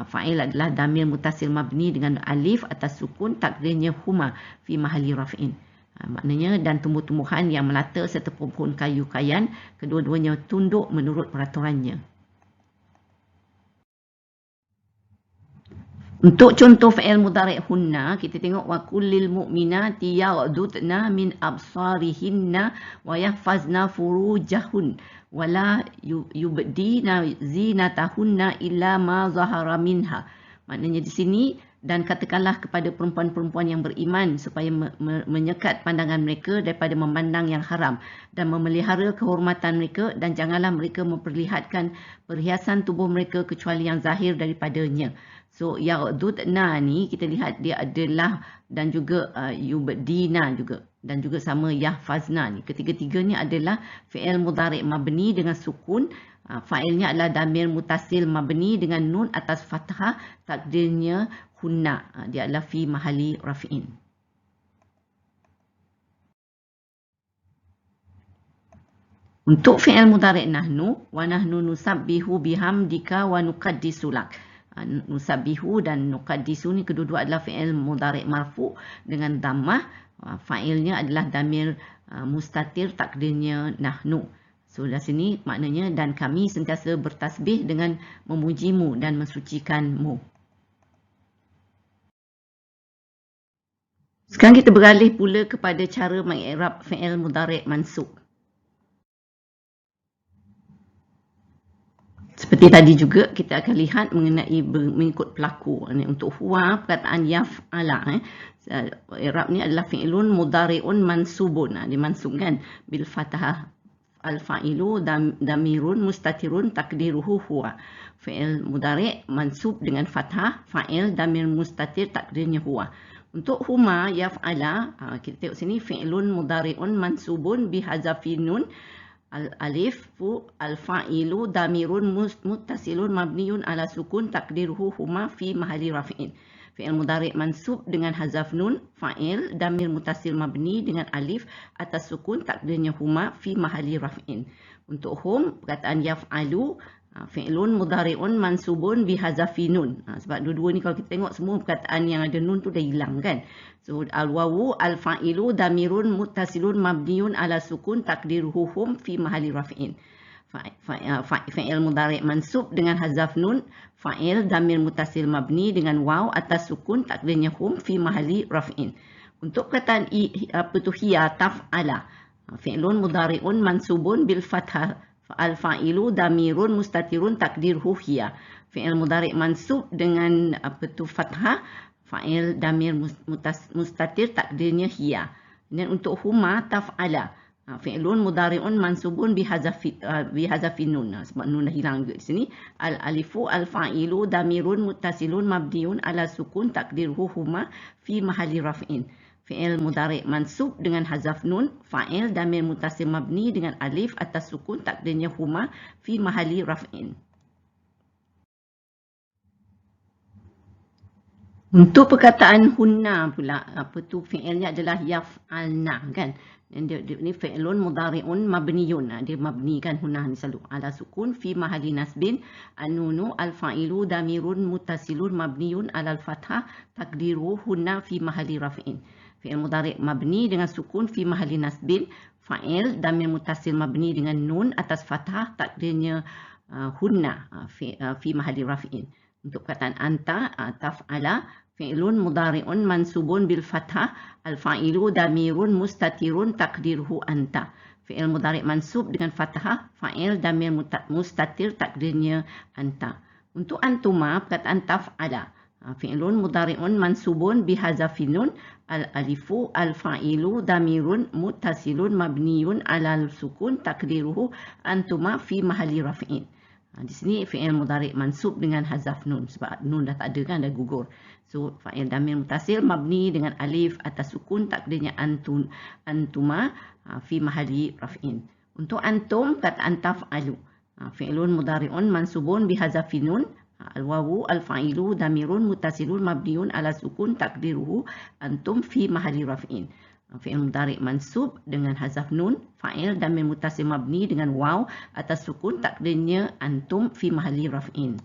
Fa'il adalah damir mutasil mabni dengan alif atas sukun takdirnya huma fi mahalli raf'in. Maknanya dan tumbuh-tumbuhan yang melata serta pohon kayu kayan kedua-duanya tunduk menurut peraturannya. Untuk contoh fi'il mudhari' hunna, kita tengok wa kullil mu'minati yaghdudna min absarihinna wa yahfazna furujahun wa la yubdina zinatahunna illa ma zahara minha. Maknanya di sini, dan katakanlah kepada perempuan-perempuan yang beriman supaya menyekat pandangan mereka daripada memandang yang haram dan memelihara kehormatan mereka, dan janganlah mereka memperlihatkan perhiasan tubuh mereka kecuali yang zahir daripadanya. So yaghdudna ni kita lihat dia adalah dan juga yubdina juga dan juga sama yahfazna ni. Ketiga-tiganya adalah fi'il mudhari' mabni dengan sukun. Fa'ilnya adalah damir mutasil mabni dengan nun atas fathah takdirnya hunna. Dia adalah fi mahalli rafi'in. Untuk fi'il mudhari' nahnu, wa nahnu nusabbihu bihamdika wa nuqaddisu lak. Nusabbihu dan nuqaddisu ni kedua-dua adalah fi'il mudhari' marfu' dengan dhammah. Fa'ilnya adalah damir mustatir takdirnya nahnu. So, dari sini maknanya dan kami sentiasa bertasbih dengan memujimu dan mensucikanmu. Sekarang kita beralih pula kepada cara mengi'rab fi'il mudhari' mansub. Seperti tadi juga kita akan lihat mengenai mengikut pelaku. Untuk huwa perkataan yaf'ala. I'rab ni adalah fi'ilun mudhari'un mansubun. Dimansubkan bil fathah. Al-fa'ilu damirun mustatirun takdiruhu huwa. Fi'il mudhari' mansub dengan fathah, fa'il damir mustatir takdirnya huwa. Untuk huma yaf'ala, kita tengok sini fi'ilun mudhari'un mansubun bihazafin nun al-alifu al-fa'ilu damirun muttasilun mabniun ala sukun takdiruhu huma fi mahalli rafi'in. Fi'il mudhari' mansub dengan hazaf nun, fa'il damir mutasil mabni dengan alif atas sukun takdirnya huma fi mahalli raf'in. Untuk hum perkataan yaf'alu, fi'ilun mudhari'un mansubun bihazafi nun. Sebab dua-dua ni kalau kita tengok semua perkataan yang ada nun tu dah hilang kan. So al-wawu al-fa'ilu damirun muttasilun mabniun ala sukun takdiruhu hum fi mahalli raf'in. Fa'il mudhari' mansub dengan hazaf nun, fa'il damir mutasil mabni dengan waw atas sukun takdirnya hum fi mahalli raf'in. Untuk perkataan hiya taf'ala, fi'lun mudhari'un mansubun bil fathah, al-fa'ilu damirun mustatirun takdirhu hiya. Fi'il mudhari' mansub dengan fathah, fa'il damir mustatir takdirnya hiya. Dan untuk huma taf'ala, fi'lun mudhari'un mansubun bihazafin nun. Sebab nun dah hilang juga di sini. Al-alifu al-fa'ilu damirun muttasilun mabniun ala sukun takdirhu huma fi mahalli raf'in. Fi'il mudhari' mansub dengan hazaf nun, fa'il damir muttasil mabni dengan alif atas sukun takdirnya huma fi mahalli raf'in. Untuk perkataan hunna pula, apa tu fi'ilnya adalah yaf'alna kan. Ini fi'lun mudhari'un mabniyun. Dia mabni kan hunna ni selalu ala sukun fi mahalli nasbin. An-nunu al-fa'ilu damirun muttasilun mabniyun ala al-fathah takdiru hunna fi mahalli raf'in. Fi'il mudhari' mabni dengan sukun fi mahalli nasbin. Fa'il damir muttasil mabni dengan nun atas fathah takdirnya hunna fi mahalli raf'in. Untuk perkataan anta taf'ala, fi'lun mudhari'un mansubun bil fathah, al-fa'ilu damirun mustatirun takdirhu anta. Fi'il mudhari' mansub dengan fathah, fa'il damir mustatir takdirnya anta. Untuk antuma perkataan taf'ala, fi'lun mudhari'un mansubun bihazafin nun, al-alifu al-fa'ilu damirun muttasilun mabniyun ala sukun takdiruhu antuma fi mahalli raf'in. Di sini fi'il mudhari' mansub dengan hazaf nun sebab nun dah tak ada kan, dah gugur. So fa'il damir mutasil mabni dengan alif atas sukun takdirnya antuma fi mahalli raf'in. Untuk antum kataan taf'alu. Fi'lun mudhari'un mansubun bihazafi nun. Al-wawu al-fa'ilu damirun mutasilun mabniun ala sukun takdiruhu antum fi mahalli raf'in. Fi'il mudhari' mansub dengan hazaf nun, fa'il damir mutasil mabni dengan waw atas sukun takdirnya antum fi mahalli raf'in.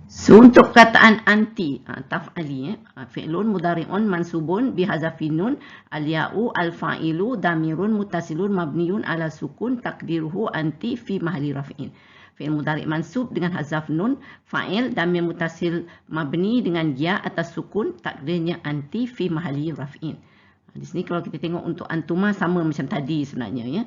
So untuk kataan anti, taf'ali, fi'lun mudhari'un mansubun bihazafi nun, al-ya'u al-fa'ilu damirun mutasilun mabniun ala sukun takdiruhu anti fi mahalli raf'in. Fi'il mudhari' mansub dengan hazaf nun, fa'il damir mutasil mabni dengan ya atas sukun takdirnya anti fi mahalli raf'in. Di sini kalau kita tengok untuk antuma sama macam tadi sebenarnya ya.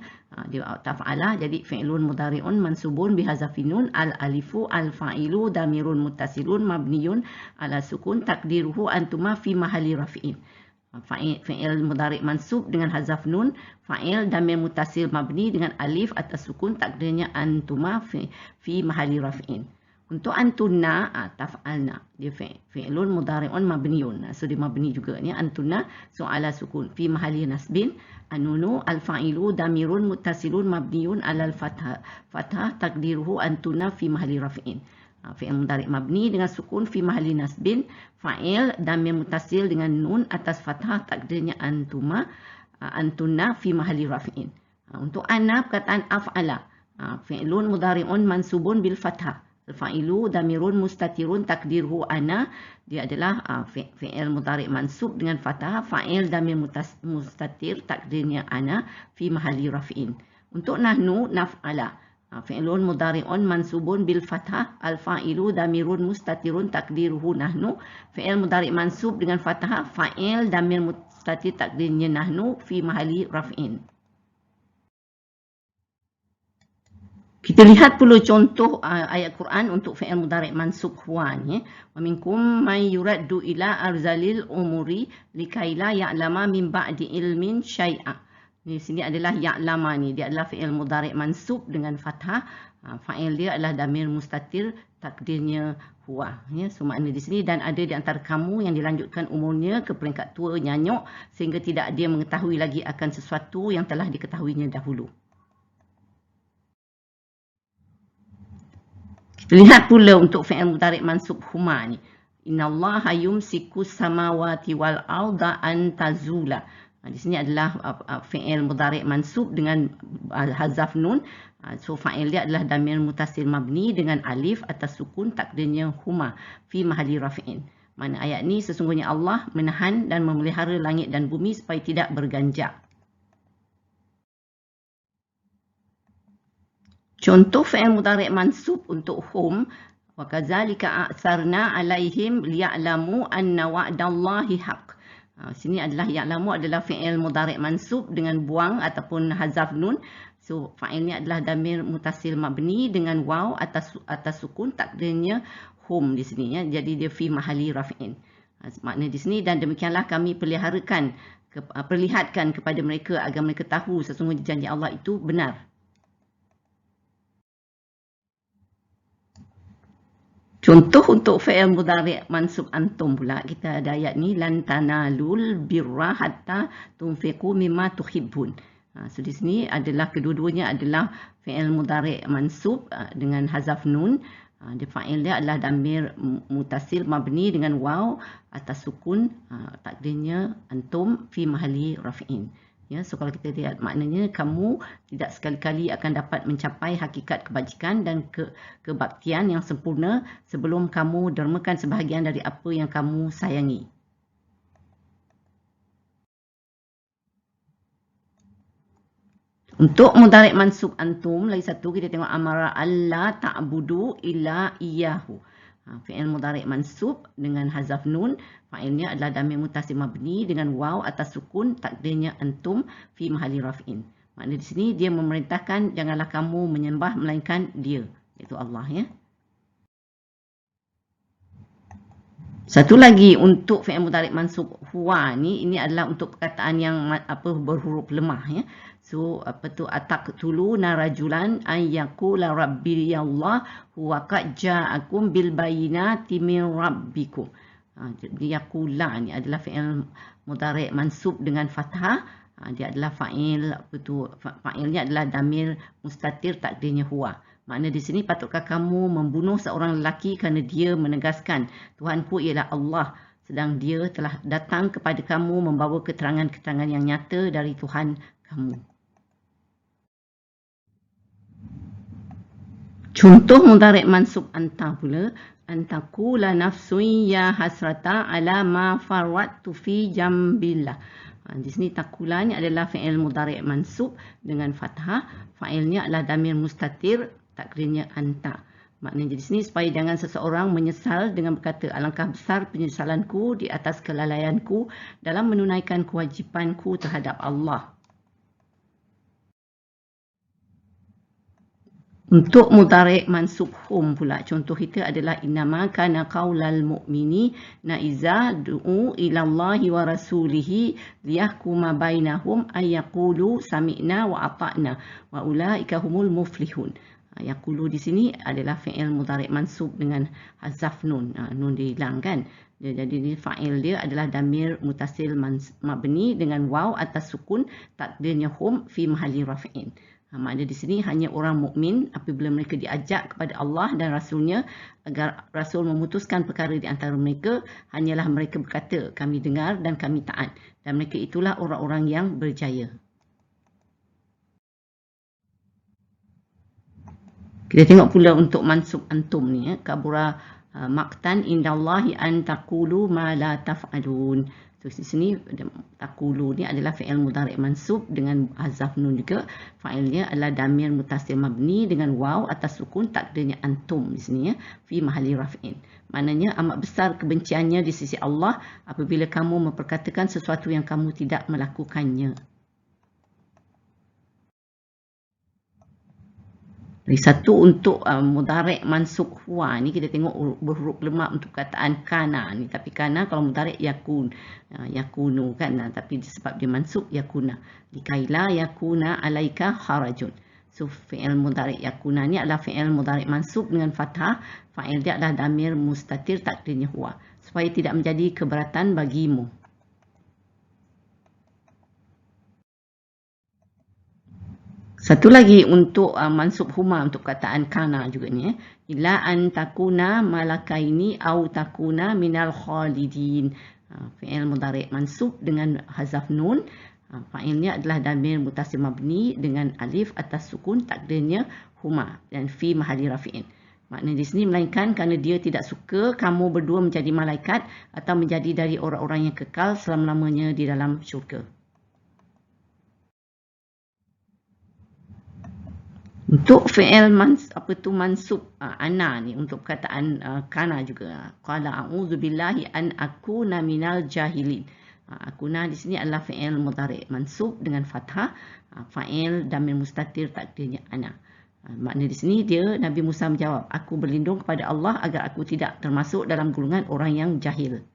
Dia taf'ala jadi fi'lun mudhari'un mansubun bihazafi nun, al-alifu al-fa'ilu damirun mutasilun mabniun ala sukun takdiruhu antuma fi mahalli raf'in. Fi'il mudhari' mansub dengan hazaf nun, fa'il damir mutasil mabni dengan alif atas sukun takdirnya antuma fi mahalli raf'in. Untuk antunna taf'alna, dia fi'lun mudhari'un mabniun. So dia mabni juga ni antunna, so ala sukun fi mahalli nasbin. Anunu al-fa'ilu damirun mutasilun mabniun ala al-fathah. Fathah takdiruhu antunna fi mahalli raf'in. Fi'il mudhari' mabni dengan sukun fi mahalli nasbin, fa'il damir mutasil dengan nun atas fathah takdirnya antuma antunna fi mahalli raf'in. Untuk ana perkataan af'ala, fi'lun mudhari'un mansubun bil fathah, al-fa'ilu damirun mustatirun takdirhu ana, dia adalah fi'il mudhari' mansub dengan fathah, fa'il damir mustatir takdirnya ana fi mahalli raf'in. Untuk nahnu naf'ala, fi'lun mudhari'un mansubun bil fathah, al-fa'ilu damirun mustatirun takdiruhu nahnu, fi'il mudhari' mansub dengan fathah, fa'il damir mustatir takdirnya nahnu fi mahalli raf'in. Kita lihat pula contoh ayat Quran untuk fi'il mudhari' mansub huwa ni. Wa minkum man yuraddu ila arzalil umuri likaila ya'lama min ba'di ilmin syai'a. Di sini adalah ya'lama ni, dia adalah fi'il mudhari' mansub dengan fathah. Fa'il dia adalah damir mustatir takdirnya huwa. Ya, so makna di sini dan ada di antara kamu yang dilanjutkan umurnya ke peringkat tua nyanyuk sehingga tidak dia mengetahui lagi akan sesuatu yang telah diketahuinya dahulu. Kita lihat pula untuk fi'il mudhari' mansub huma ni. Innallaha yumsiku samawati wal arda an tazula. Di sini adalah fi'il mudhari' mansub dengan hazaf nun. So fa'il dia adalah damir mutasil mabni dengan alif atas sukun takdirnya huma fi mahalli raf'in. Mana ayat ni sesungguhnya Allah menahan dan memelihara langit dan bumi supaya tidak berganjak. Contoh fi'il mudhari' mansub untuk hum, wa kadzalika a'tsarna 'alaihim liya'lamu anna wa'dallahi haqq. Sini adalah ya'lamu adalah fi'il mudhari' mansub dengan buang ataupun hazaf nun. So fa'ilnya adalah damir mutasil mabni dengan waw atas sukun takdirnya hum di sini ya. Jadi dia fi mahalli raf'in. Makna di sini dan demikianlah kami perlihatkan kepada mereka agar mereka tahu sesungguhnya janji Allah itu benar. Contoh untuk fi'il mudhari' mansub antum pula, kita ada ayat ni lan tanalul birra hatta tunfiqu mimma tuhibbun. So di sini adalah kedua-duanya adalah fi'il mudhari' mansub dengan hazaf nun. Dia fa'il dia adalah damir mutasil mabni dengan waw atas sukun takdirnya antum fi mahalli raf'in. Ya, so kalau kita lihat maknanya kamu tidak sekali-kali akan dapat mencapai hakikat kebajikan dan kebaktian yang sempurna sebelum kamu dermakan sebahagian dari apa yang kamu sayangi. Untuk mudhari' mansub antum lagi satu kita tengok amara alla ta'budu illa iyyahu. Fi'il mudhari' mansub dengan hazaf nun, fa'ilnya adalah damir mutasil mabni dengan waw atas sukun takdirnya antum fi mahalli raf'in. Makna di sini dia memerintahkan janganlah kamu menyembah melainkan dia, iaitu Allah ya. Satu lagi untuk fi'il mudhari' mansub huwa ni, ini adalah untuk perkataan yang berhuruf lemah ya. So ataqtuluna rajulan ay yaqula rabbi Allah huwa qad ja'akum bil bayyinati min rabbikum. Jadi yaqula ni adalah fi'il mudhari' mansub dengan fathah. Dia adalah fa'il, fa'ilnya adalah damir mustatir takdirnya huwa. Makna di sini, patutkah kamu membunuh seorang lelaki kerana dia menegaskan Tuhanku ialah Allah, sedang dia telah datang kepada kamu membawa keterangan-keterangan yang nyata dari Tuhan kamu. Contoh mudhari' mansub anta pula, antakula nafsun ya hasrata ala ma farrattu fi jambillah. Di sini takula ni adalah fi'il mudhari' mansub dengan fathah, fa'ilnya adalah damir mustatir takdirnya anta. Maknanya di sini supaya jangan seseorang menyesal dengan berkata alangkah besar penyesalanku di atas kelalaianku dalam menunaikan kewajipanku terhadap Allah. Untuk mudhari' mansub hum pula, contoh kita adalah innama kana qaulal mu'mini na iza du'u ila Allahi wa rasulihi liyahkuma bainahum ay yaqulu sami'na wa ata'na wa ulaika humul muflihun. Yaqulu di sini adalah fi'il mudhari' mansub dengan hazaf nun, nun dihilangkan. Jadi ni fa'il dia adalah damir mutasil mabni dengan waw atas sukun takdirnya hum fi mahalli raf'in. Makna di sini hanya orang mukmin apabila mereka diajak kepada Allah dan Rasulnya agar Rasul memutuskan perkara di antara mereka, hanyalah mereka berkata kami dengar dan kami taat, dan mereka itulah orang-orang yang berjaya. Kita tengok pula untuk mansub antum ni, kabura maqtan indallahi an taqulu ma la taf'alun. So di sini taqulu ni adalah fi'il mudhari' mansub dengan hazaf nun juga. Fa'ilnya adalah damir mutasil mabni dengan waw atas sukun takdirnya antum di sini ya, fi mahalli raf'in. Maknanya amat besar kebenciannya di sisi Allah apabila kamu memperkatakan sesuatu yang kamu tidak melakukannya. Jadi satu untuk mudhari' mansub huwa ni kita tengok berhuruf lemah untuk perkataan kana ni, tapi kana kalau mudhari' yakun, yakunu kan, tapi sebab dia mansub yakuna, likaila yakuna alaika harajun. So fi'il mudhari' yakuna ni adalah fi'il mudhari' mansub dengan fathah, fa'il dia adalah damir mustatir takdirnya huwa, supaya tidak menjadi keberatan bagimu. Satu lagi untuk mansub huma untuk perkataan kana juga ni, illa an takuna malakaini au takuna minal khalidin. Fi'il mudhari' mansub dengan hazaf nun, fa'ilnya adalah damir mutasil mabni dengan alif atas sukun takdirnya huma dan fi mahalli rafi'in. Maknanya di sini melainkan kerana dia tidak suka kamu berdua menjadi malaikat atau menjadi dari orang-orang yang kekal selama-lamanya di dalam syurga. Untuk fi'il mansub ana ni untuk perkataan kana juga, qala a'udzu billahi an akuna minal jahilin. Akuna di sini adalah fi'il mudhari' mansub dengan fathah, fa'il damir mustatir takdirnya ana. Makna di sini dia Nabi Musa menjawab, aku berlindung kepada Allah agar aku tidak termasuk dalam golongan orang yang jahil.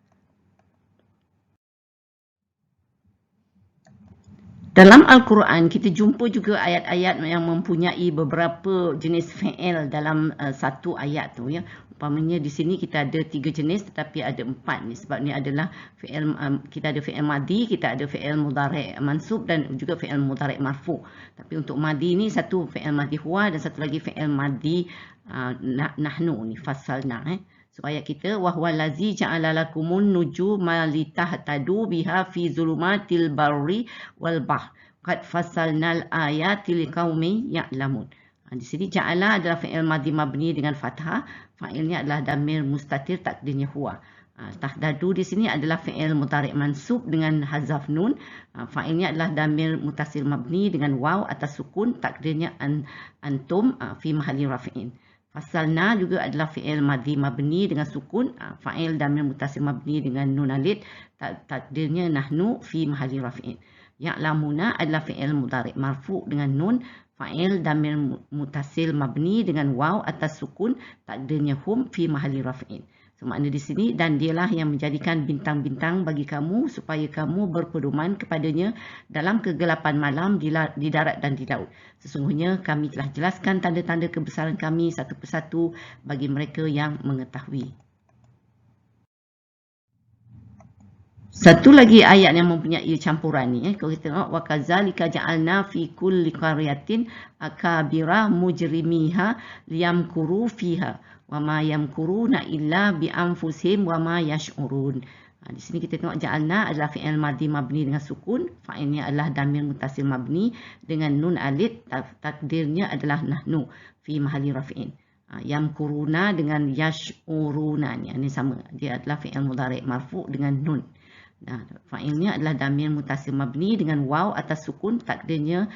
Dalam Al-Quran kita jumpa juga ayat-ayat yang mempunyai beberapa jenis fi'il dalam satu ayat tu ya. Umpamanya di sini kita ada 3 jenis tetapi ada 4 ni, sebab ni adalah fi'il, kita ada fi'il madi, kita ada fi'il mudhari' mansub dan juga fi'il mudhari' marfu'. Tapi untuk madi ni satu fi'il madi huwa dan satu lagi fi'il madi nahnu ni fassalna So ayat kita, wa huwa allazi ja'ala lakumun nujuma litahtadu biha fi zulumatil barri wal bahr qad fassalnal ayati liqaumin ya'lamun. Di sini ja'ala adalah fi'il madhi mabni dengan fathah, fa'ilnya adalah damir mustatir takdirnya huwa. Tahdadu di sini adalah fi'il mudhari' mansub dengan hazaf nun, fa'ilnya adalah damir mutasil mabni dengan waw atas sukun takdirnya antum fi mahalli rafi'in. Fasalna juga adalah fi'il madhi mabni dengan sukun, fa'il damir mutasil mabni dengan nun alif, takdirnya nahnu fi mahalli rafi'in. Ya'lamuna adalah fi'il mudhari' marfu' dengan nun, fa'il damir mutasil mabni dengan waw atas sukun, takdirnya hum fi mahalli rafi'in. So, makna di sini, dan dialah yang menjadikan bintang-bintang bagi kamu supaya kamu berpedoman kepadanya dalam kegelapan malam di darat dan di laut. Sesungguhnya kami telah jelaskan tanda-tanda kebesaran kami satu persatu bagi mereka yang mengetahui. Satu lagi ayat yang mempunyai campuran ni, kalau kita tengok, wa kadzalika ja'alna fi kulli qaryatin akabira mujrimiha liyamkuru fiha wa ma yamkuruna illa bi anfusihim wa ma yash'urun. Di sini kita tengok ja'alna adalah fi'il madhi mabni dengan sukun, fa'ilnya adalah damir muttasil mabni dengan nun alif, takdirnya adalah nahnu fi mahalli raf'in. Yamkuruna dengan yash'uruna ni sama, dia adalah fi'il mudhari' marfu' dengan nun. Nah, fa'ilnya adalah damir muttasil mabni dengan waw atas sukun, takdirnya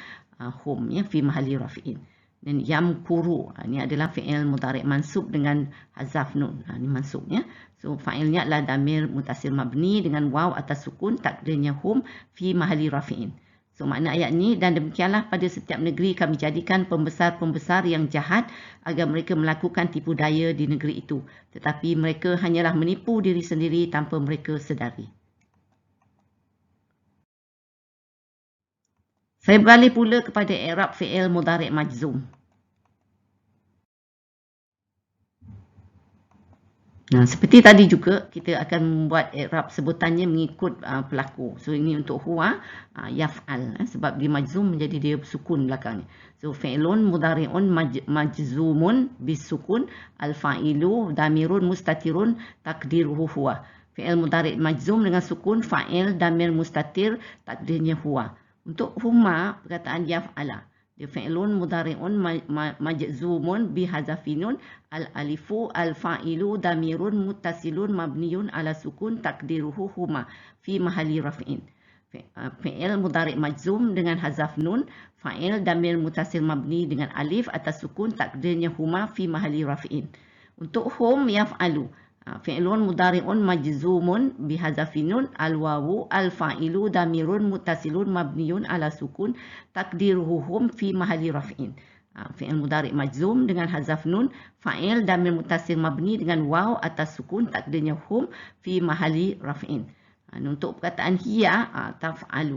hum ya, fi mahalli raf'in. Dan yamkuru ni adalah fi'il mudhari' mansub dengan hazaf nun. Ni mansubnya. So fa'ilnya adalah damir muttasil mabni dengan waw atas sukun, takdirnya hum fi mahalli raf'in. So makna ayat ni, dan demikianlah pada setiap negeri kami jadikan pembesar-pembesar yang jahat agar mereka melakukan tipu daya di negeri itu, tetapi mereka hanyalah menipu diri sendiri tanpa mereka sedari. Saya beralih pula kepada i'rab fi'il mudhari' majzum. Nah, seperti tadi juga kita akan membuat i'rab sebutannya mengikut pelaku. So ini untuk huwa yaf'al sebab dia majzum, menjadi dia sukun belakangnya. So fi'lun mudhari'un majzumun bisukun, al-fa'ilu damirun mustatirun takdiruhu huwa. Fi'il mudhari' majzum dengan sukun, fa'il damir mustatir, takdirnya huwa. Untuk huma, perkataan yaf'ala. Dia fi'lun mudhari'un majzumun bihazafinun, al-alifu al-fa'ilu damirun muttasilun mabniyun ala sukun, takdiruhu huma fi mahalli raf'in. Fi'il mudhari' majzum dengan hazaf nun, fa'il damir muttasil mabni dengan alif atas sukun, takdirnya huma fi mahalli raf'in. Untuk hum yaf'alu, fi'lun mudhari'un majzumun bihazafinun, al-wawu al-fa'ilu damirun muttasilun mabniyun ala sukun, takdiruhu hum fi mahalli raf'in. Fi'il mudhari' majzum dengan hazaf nun, fa'il damir muttasil mabni dengan waw atas sukun, takdirnya hum fi mahalli raf'in. Untuk perkataan hiya, taf'al.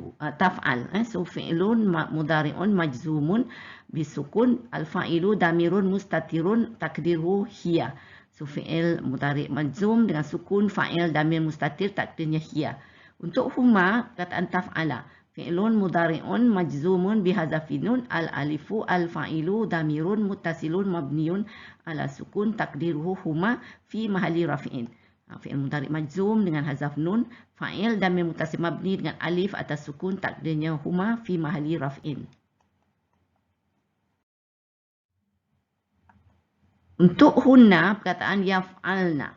So fi'lun mudhari'un majzumun bisukun, al-fa'ilu damirun mustatirun, takdiruhu hiya. So fi'il mudhari' majzum dengan sukun, fa'il damir mustatir, takdirnya hiya. Untuk huma, perkataan taf'ala, fi'lun mudhari'un majzumun bihazafinun, al-alifu al-fa'ilu damirun muttasilun mabniyun ala sukun, takdiruhu huma fi mahalli raf'in. Fi'il mudhari' majzum dengan hazaf nun, fa'il damir muttasil mabni dengan alif atas sukun, takdirnya huma fi mahalli raf'in. Untuk hunna, perkataan yaf'alna,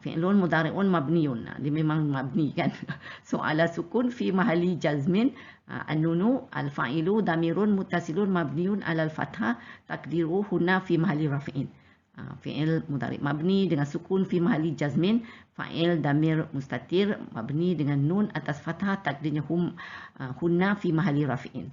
fi'lun mudhari'un mabniyun. Dia memang mabni kan. So ala sukun fi mahalli jazmin, an-nunu al-fa'ilu damirun muttasilun mabniyun ala al-fathah, takdiru hunna fi mahalli raf'in. Fi'il mudhari' mabni dengan sukun fi mahalli jazmin, fa'il damir mustatir mabni dengan nun atas fathah, takdirnya hunna fi mahalli raf'in.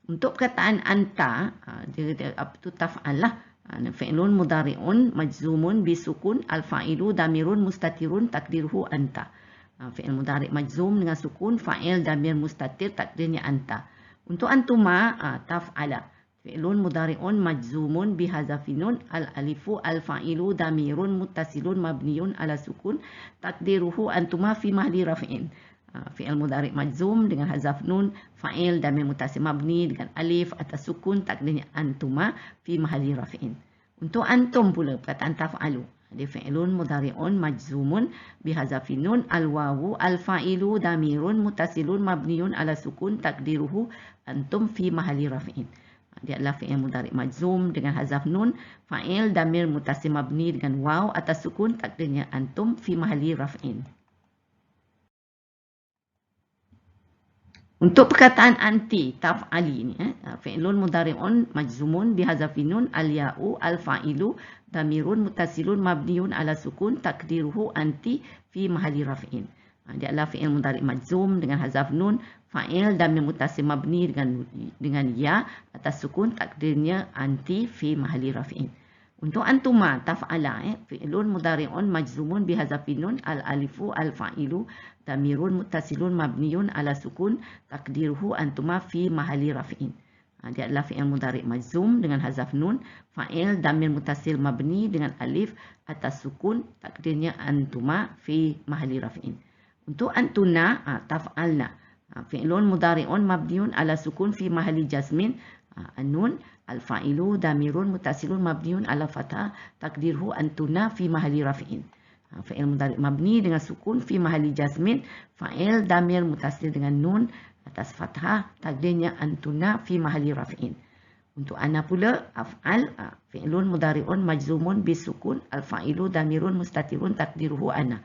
Untuk perkataan anta, dia apa tu taf'al lah. Fi'lun mudhari'un majzumun bisukun, al-fa'ilu damirun mustatirun, takdiruhu anta. Fi'il mudhari' majzum dengan sukun, fa'il damir mustatir, takdirnya anta. Untuk antuma, taf'ala. Fi'lun mudhari'un majzumun bihazafinun, al-alifu al-fa'ilu damirun muttasilun mabniyun ala sukun, takdiruhu antuma fi mahalli raf'in. Fi'il mudhari' majzum dengan hazaf nun, fa'il damir muttasil mabni dengan alif atas sukun, takdirnya antuma fi mahalli raf'in. Untuk antum pula, perkataan taf'alu, dia fi'lun mudhari'un majzumun bihazafin nun, al-wawu al-fa'ilu damirun muttasilun mabniyun ala sukun, takdiruhu antum fi mahalli raf'in. Dia adalah fi'il mudhari' majzum dengan hazaf nun, fa'il damir muttasil mabni dengan waw atas sukun, takdirnya antum fi mahalli raf'in. Untuk perkataan anti, taf'ali ni, fi'lun mudhari'un majzumun bihazafin nun, al-ya'u al-fa'ilu damirun muttasilun mabniyun ala sukun, takdiruhu anti fi mahalli raf'in. Dia adalah fi'il mudhari' majzum dengan hazaf nun, fa'il damir muttasil mabni dengan ya atas sukun, takdirnya anti fi mahalli raf'in. Untuk antuma taf'ala fi'lun mudhari'un majzumun bihadzafin nun al-alifu al-fa'ilu damirun muttasilun mabniun ala sukun takdiruhu antuma fi mahalli raf'in. Dia adalah fi'il mudhari' majzum dengan hazaf nun, fa'il damir muttasil mabni dengan alif atas sukun, takdirnya antuma fi mahalli raf'in. Untuk antuna taf'alna fi'lun mudhari'un mabniun ala sukun fi mahalli jazmin, an-nun al-fa'ilu damirun muttasilun mabniun ala fathah takdirhu antuna fi mahalli raf'in. Fi'il mudhari' mabni dengan sukun fi mahalli jazmin, fa'il damir muttasil dengan nun atas fathah takdirnya antuna fi mahalli raf'in. Untuk ana pula af'al fi'lun mudhari'un majzumun bisukun al-fa'ilu damirun mustatirun takdiruhu ana.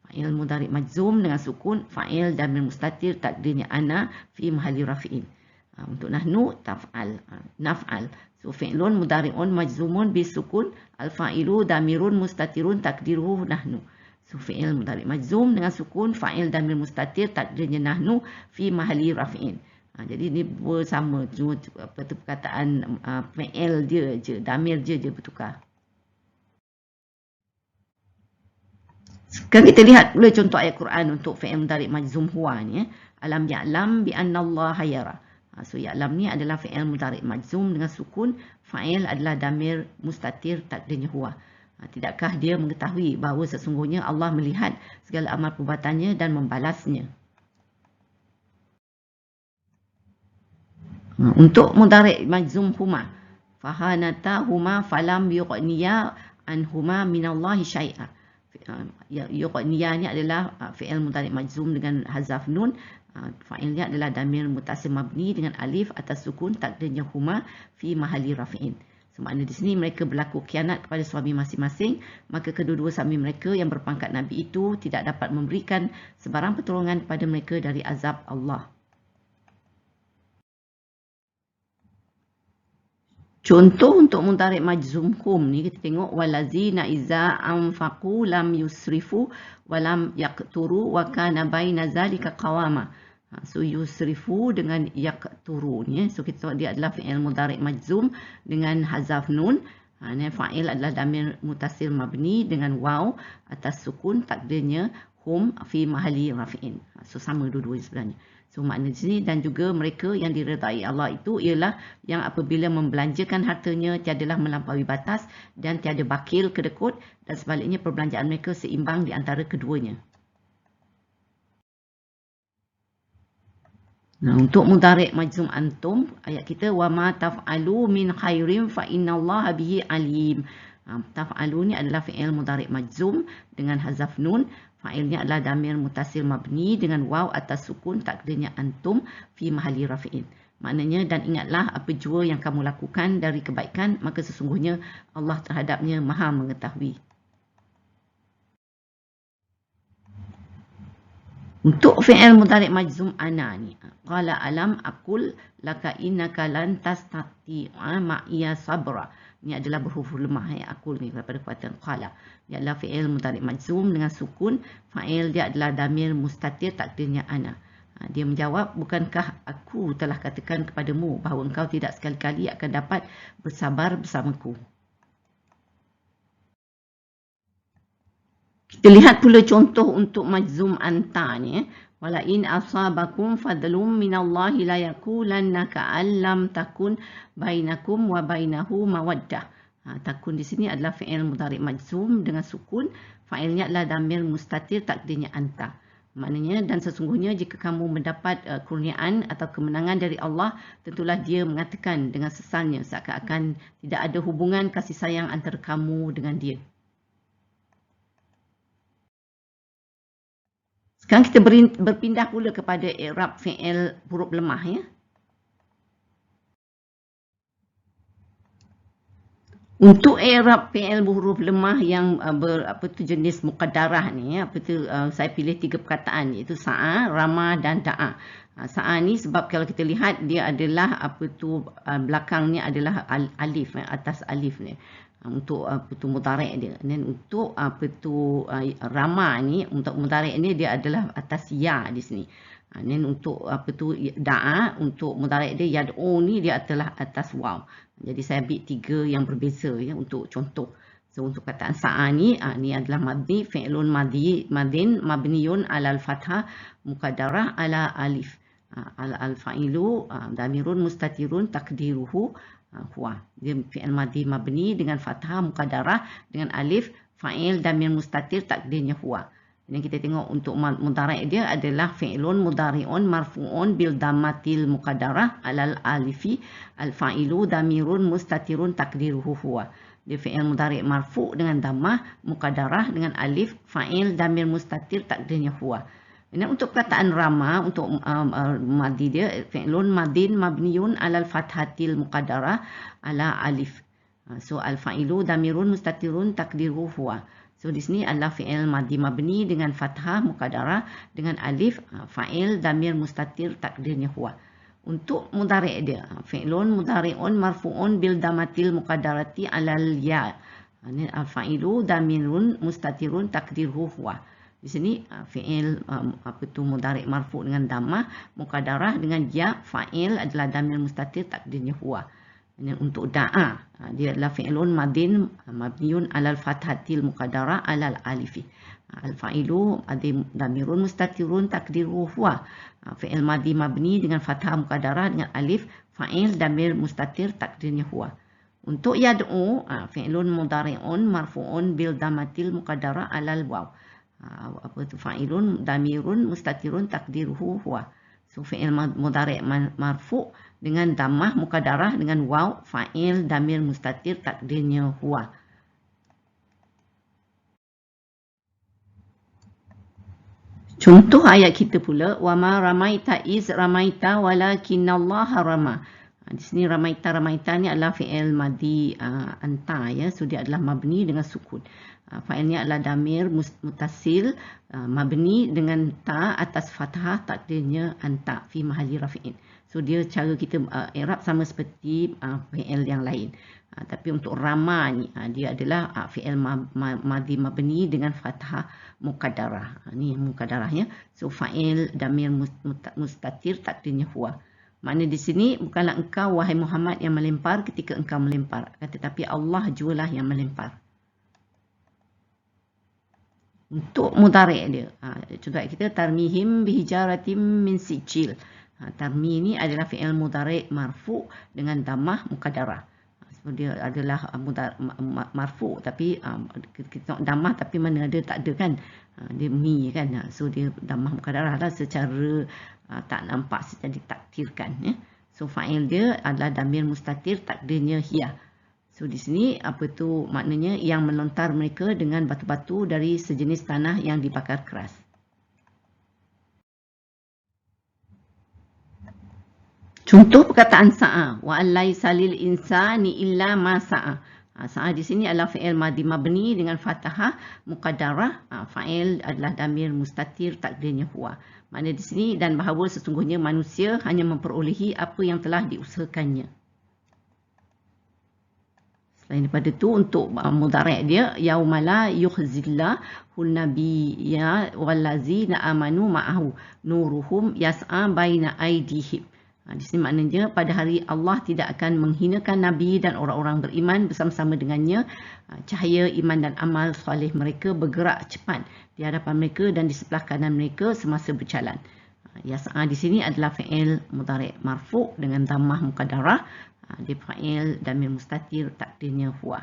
Fa'il mudhari' majzum dengan sukun, fa'il damir mustatir takdirnya ana fi mahalli raf'in. Untuk nahnu taf'al naf'al. So fi'lun mudhari'un majzumun bisukun al-fa'ilu damirun mustatirun takdiruhu nahnu. So fi'il mudhari' majzum dengan sukun, fa'il damir mustatir takdirnya nahnu fi mahalli raf'in. Jadi ni bersama perkataan fi'il dia je, damir je bertukar. Sekarang kita lihat pula contoh ayat Quran untuk fi'il mudhari' majzum huwa ni. Alam ya'lam bi anna Allah yara. So ya'lam ni adalah fi'il mudhari' majzum dengan sukun, fa'il adalah damir mustatir takdirnya huwa. Tidakkah dia mengetahui bahawa sesungguhnya Allah melihat segala amal perbuatannya dan membalasnya. Untuk mudhari' majzum huma, fahanata huma falam yuqniya anhuma minallahi syai'a. Yuqniya ni adalah fi'il mudhari' majzum dengan hazaf nun, fa'ilnya adalah damir muttasil mabni dengan alif atas sukun, takdirnya huma fi mahalli raf'in. Maknanya di sini mereka berlaku khianat kepada suami masing-masing, maka kedua-dua suami mereka yang berpangkat Nabi itu tidak dapat memberikan sebarang pertolongan kepada mereka dari azab Allah. Contoh untuk mudhari' majzum hum ni kita tengok walazina iza anfaqu lam yusrifu wa lam yaqturu wa kana baina zalika qawama. So yusrifu dengan yaqturu ni. So kita tahu dia adalah fi'il mudhari' majzum dengan hazaf nun. Fa'il adalah damir muttasil mabni dengan waw atas sukun, takdirnya hum fi mahalli raf'in. So sama dua-dua sebenarnya. So makna di sini dan juga mereka yang diredai Allah itu ialah yang apabila membelanjakan hartanya tiadalah melampaui batas dan tiada bakil kedekut, dan sebaliknya perbelanjaan mereka seimbang di antara keduanya. Untuk mudhari' majzum antum, ayat kita wa ma taf'alu min khairin fa innallaha bihi alim. Taf'alu ni adalah fi'il mudhari' majzum dengan hazaf nun, fa'ilnya adalah damir muttasil mabni dengan waw atas sukun, takdirnya antum fi mahalli raf'in. Maknanya dan ingatlah apa jua yang kamu lakukan dari kebaikan, maka sesungguhnya Allah terhadapnya Maha mengetahui. Untuk fi'il mudhari' majzum ana ni, qala alam aqul laka innaka lan tastati'a ma'iya sabra. Ini adalah berhuruf lemah aqul ni daripada perkataan qala. Ia adalah fi'il mudhari' majzum dengan sukun, fa'il dia adalah damir mustatir takdirnya ana. Dia menjawab, bukankah aku telah katakan kepadamu bahawa engkau tidak sekali-kali akan dapat bersabar bersamaku. Kita lihat pula contoh untuk majzum anta ni. Wala in asabakum fadlum minallahi la yaqulanna ka'allam takun bainakum wa bainahu mawaddah. Takun di sini adalah fi'il mudhari' majzum dengan sukun, fa'ilnya adalah damir mustatir takdirnya anta. Maknanya dan sesungguhnya jika kamu mendapat kurniaan atau kemenangan dari Allah, tentulah dia mengatakan dengan sesalnya seakan-akan tidak ada hubungan kasih sayang antara kamu dengan dia. Sekarang kita berpindah pula kepada i'rab fi'il huruf lemah ya. Untuk i'rab fi'il huruf lemah yang jenis muqaddarah ni ya, saya pilih 3 perkataan iaitu sa'a, rama dan da'a. Sa'a ni sebab kalau kita lihat dia adalah belakangnya adalah alif atas alif ni. Untuk mudhari' dia. Dan untuk rama ni, untuk mudhari' ni dia adalah atas ya di sini. Dan untuk da'a, untuk mudhari' dia yad'u ni dia telah atas waw. Jadi saya ambil 3 yang berbeza ya untuk contoh. So untuk kataan sa'a ni adalah mabni fi'lun madin mabniyun alal fathah muqaddarah ala alif. Al-fa'ilu damirun mustatirun takdiruhu huwa. Dia fi'il madi mabni dengan fathah muqaddarah dengan alif, fa'il damir mustatir takdirnya huwa. Yang kita tengok untuk mudhari' dia adalah fi'lun mudhari'un marfu'un bil dhammatil muqaddarah alal alifi, al-fa'ilu damirun mustatirun takdiruhu huwa. Dia fi'il mudhari' marfu' dengan dhammah muqaddarah dengan alif, fa'il damir mustatir takdirnya huwa. Dan untuk perkataan rama, untuk madi dia fi'lun madin mabniyun alal fathatil muqaddarah ala alif. So al-fa'ilu damirun mustatirun takdiruhu huwa. So di sini adalah fi'il madi mabni dengan fathah muqaddarah dengan alif, fa'il damir mustatir takdirnya huwa. Untuk mudhari' dia fi'lun mudhari'un marfu'un bil dhammatil muqaddarati alal ya. Ini al-fa'ilu damirun mustatirun takdiruhu huwa. Di sini fi'il mudhari' marfu' dengan dhammah muqaddarah dengan ya, fa'il adalah damir mustatir takdirnya huwa. Dan untuk da'a dia adalah fi'lun madin mabniun alal fathatil muqaddarah alal alifi. Al-fa'ilu damirun mustatirun takdiruhu huwa. Fi'il madi mabni dengan fathah muqaddarah dengan alif, fa'il damir mustatir takdirnya huwa. Untuk yad'u fi'lun mudhari'un marfu'un bil dhammatil muqaddarah alal waw. Fa'ilun damirun mustatirun takdiruhu huwa. So fi'il mudhari' marfu' dengan dhammah muqaddarah dengan waw, fa'il damir mustatir takdirnya huwa. Contoh ayat kita pula, wa ma ramaita iz ramaita walakinallaha rama. Di sini ramaita ni adalah fi'il madi anta ya, so dia adalah mabni dengan sukun. Fa'ilnya adalah damir mutasil mabni dengan ta atas fathah takdirnya anta fi mahalli rafi'in. So dia cara kita i'rab sama seperti fi'il yang lain. Tapi untuk rama ni dia adalah fi'il madi mabni dengan fathah muqaddarah. Ni muqaddarahnya. So fa'il damir mustatir takdirnya huwa. Makna di sini bukanlah engkau wahai Muhammad yang melempar ketika engkau melempar, tetapi Allah jualah yang melempar. Untuk mudhari' dia contoh kita tarmihim bihijaratim min sijil. Tarmi ni adalah fi'il mudhari' marfu' dengan dhammah muqaddarah. So dia adalah marfu' tapi kita tengok dhammah tapi mana ada tak ada kan, dia mi kan. So dia dhammah muqaddarah lah secara tak nampak secara ditakdirkan ya. So fa'il dia adalah damir mustatir takdirnya hiya. So di sini maknanya yang melontar mereka dengan batu-batu dari sejenis tanah yang dibakar keras. Contoh perkataan sa'a, wa allaisa lil insani illa ma sa'a. Sa'a di sini adalah fi'il madi mabni dengan fathah muqaddarah, fa'il adalah damir mustatir takdirnya huwa. Makna di sini dan bahawa sesungguhnya manusia hanya memperolehi apa yang telah diusahakannya. Selain daripada itu untuk mudhari' dia yaumala yukhzillahu nabiyya wallazina amanu ma'ahu nuruhum yas'a baina aydihim. Di sini maknanya pada hari Allah tidak akan menghinakan Nabi dan orang-orang beriman bersama-sama dengannya. Cahaya iman dan amal soleh mereka bergerak cepat di hadapan mereka dan di sebelah kanan mereka semasa berjalan. Yas'a di sini adalah fi'il mudhari' marfu' dengan dhammah muqaddarah. Dia fa'il damir mustatir takdirnya huwa.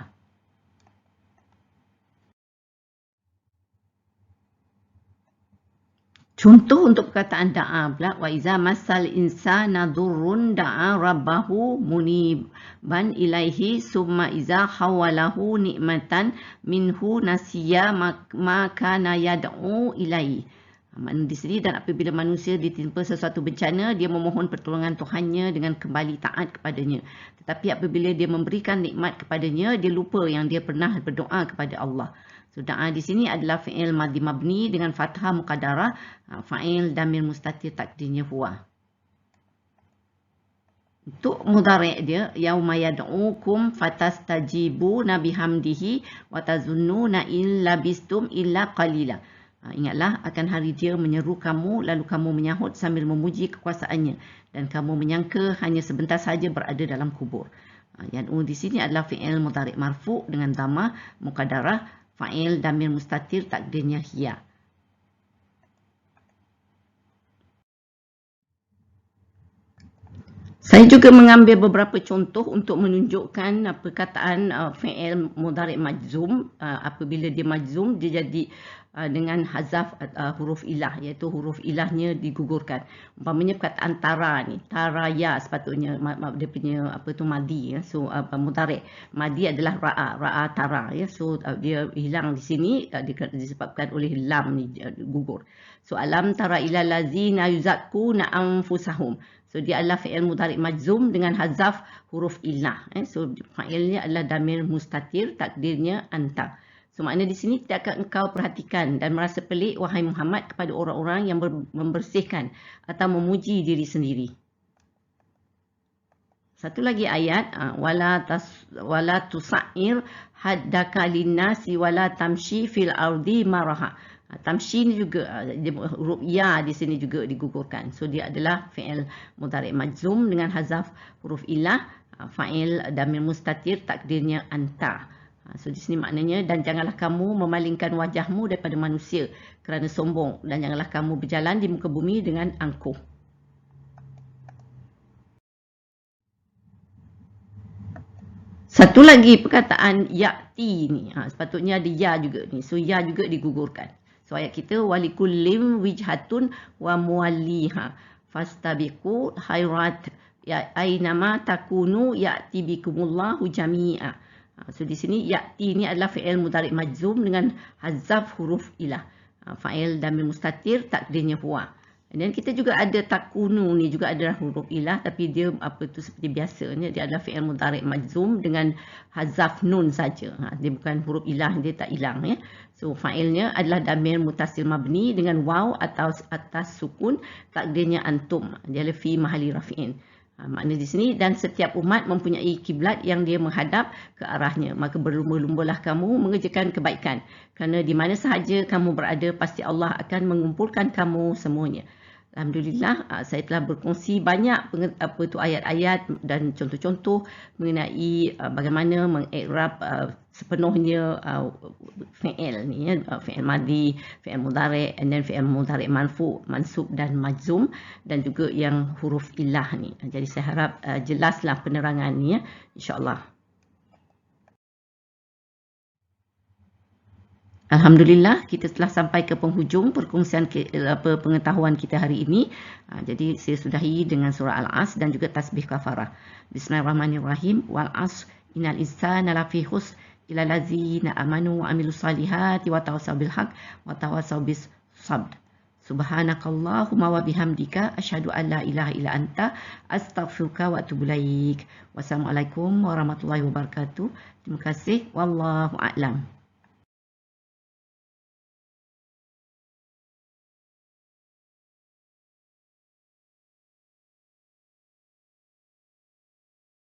Contoh untuk perkataan da'a pula, wa iza massal insana durrun da'a rabbahu muniban ilaihi summa iza hawalahu ni'matan minhu nasiya ma kana yad'u ilaihi. Makna di sini, dan apabila manusia ditimpa sesuatu bencana, dia memohon pertolongan Tuhannya dengan kembali taat kepadanya. Tetapi apabila dia memberikan nikmat kepadanya, dia lupa yang dia pernah berdoa kepada Allah. So da'a di sini adalah fi'il madi mabni dengan fathah muqaddarah, fa'il damir mustatir takdirnya huwa. Untuk mudhari' dia yauma yad'ukum fatastajibuna bihamdihi wa tazunnuna in labistum illa qalila. Ingatlah akan hari Dia menyeru kamu lalu kamu menyahut sambil memuji kekuasaannya dan kamu menyangka hanya sebentar saja berada dalam kubur. Yad'u di sini adalah fi'il mudhari' marfu' dengan dhamma muqaddarah, fa'il damir mustatir takdirnya hiya. Saya juga mengambil beberapa contoh untuk menunjukkan perkataan fi'il mudhari' majzum. Apabila dia majzum, dia jadi dengan hazaf huruf ilah, iaitu huruf ilahnya digugurkan. Umpamanya perkataan tara ni, taraya sepatutnya dia punya madi ya. So mudhari' madi adalah ra'a tara ya. So dia hilang di sini disebabkan oleh lam ni gugur. So alam tara ilal ladzina yuzakkuna anfusahum. So dia adalah fi'il mudhari' majzum dengan hazaf huruf ilah. So fa'ilnya adalah damir mustatir, takdirnya anta. So makna di sini tidak akan engkau perhatikan dan merasa pelik wahai Muhammad kepada orang-orang yang membersihkan atau memuji diri sendiri. Satu lagi ayat, wala tusa'ir haddaka linnasi wala tamshi fil ardi maraha. Tamshi ni juga huruf ya di sini juga digugurkan. So dia adalah fi'il mudhari' majzum dengan hazaf huruf ilah, fa'il damir mustatir takdirnya anta. So di sini maknanya, dan janganlah kamu memalingkan wajahmu daripada manusia kerana sombong, dan janganlah kamu berjalan di muka bumi dengan angkuh. Satu lagi perkataan ya'ti ni, sepatutnya ada ya juga ni. So ya juga digugurkan. So ayat kita walikullim wijhatun wa muwalliha fastabiqu khairat ya ainama takunu ya'ti bikumullahu jami'a. So di sini ya'ti ni adalah fi'il mudhari' majzum dengan hazaf huruf ilah. Fa'il damir mustatir takdirnya huwa. Dan kita juga ada takunu ni juga adalah huruf ilah, tapi dia seperti biasanya dia adalah fi'il mudhari' majzum dengan hazaf nun saja. Dia bukan huruf ilah, dia tak hilang ya. So fa'ilnya adalah damir mutasil mabni dengan waw atau atas sukun, takdirnya antum. Dia adalah fi mahali rafi'in. Makna di sini, dan setiap umat mempunyai kiblat yang dia menghadap ke arahnya, maka berlumba-lumbalah kamu mengerjakan kebaikan, kerana di mana sahaja kamu berada pasti Allah akan mengumpulkan kamu semuanya. Alhamdulillah, saya telah berkongsi banyak ayat-ayat dan contoh-contoh mengenai bagaimana mengikrab sepenuhnya fi'il ni ya, fi'il madi, fi'il mudhari', and then fi'il mudhari' marfu', mansub dan majzum, dan juga yang huruf ilah ni. Jadi saya harap jelaslah penerangan ni ya, insya-Allah. Alhamdulillah, kita telah sampai ke penghujung perkongsian pengetahuan kita hari ini. Jadi saya sudahi dengan surah Al-As dan juga tasbih kafarah. Bismillahirrahmanirrahim. Wal 'asr innal insana lafi khusr illa allazina amanu wa amilus salihati wa tawassaw bil haqq wa tawassaw bis sabr. Subhanakallahumma wa bihamdika asyhadu an la ilaha illa anta astaghfiruka wa atubu ilaik. Wassalamualaikum warahmatullahi wabarakatuh. Terima kasih. Wallahu a'lam.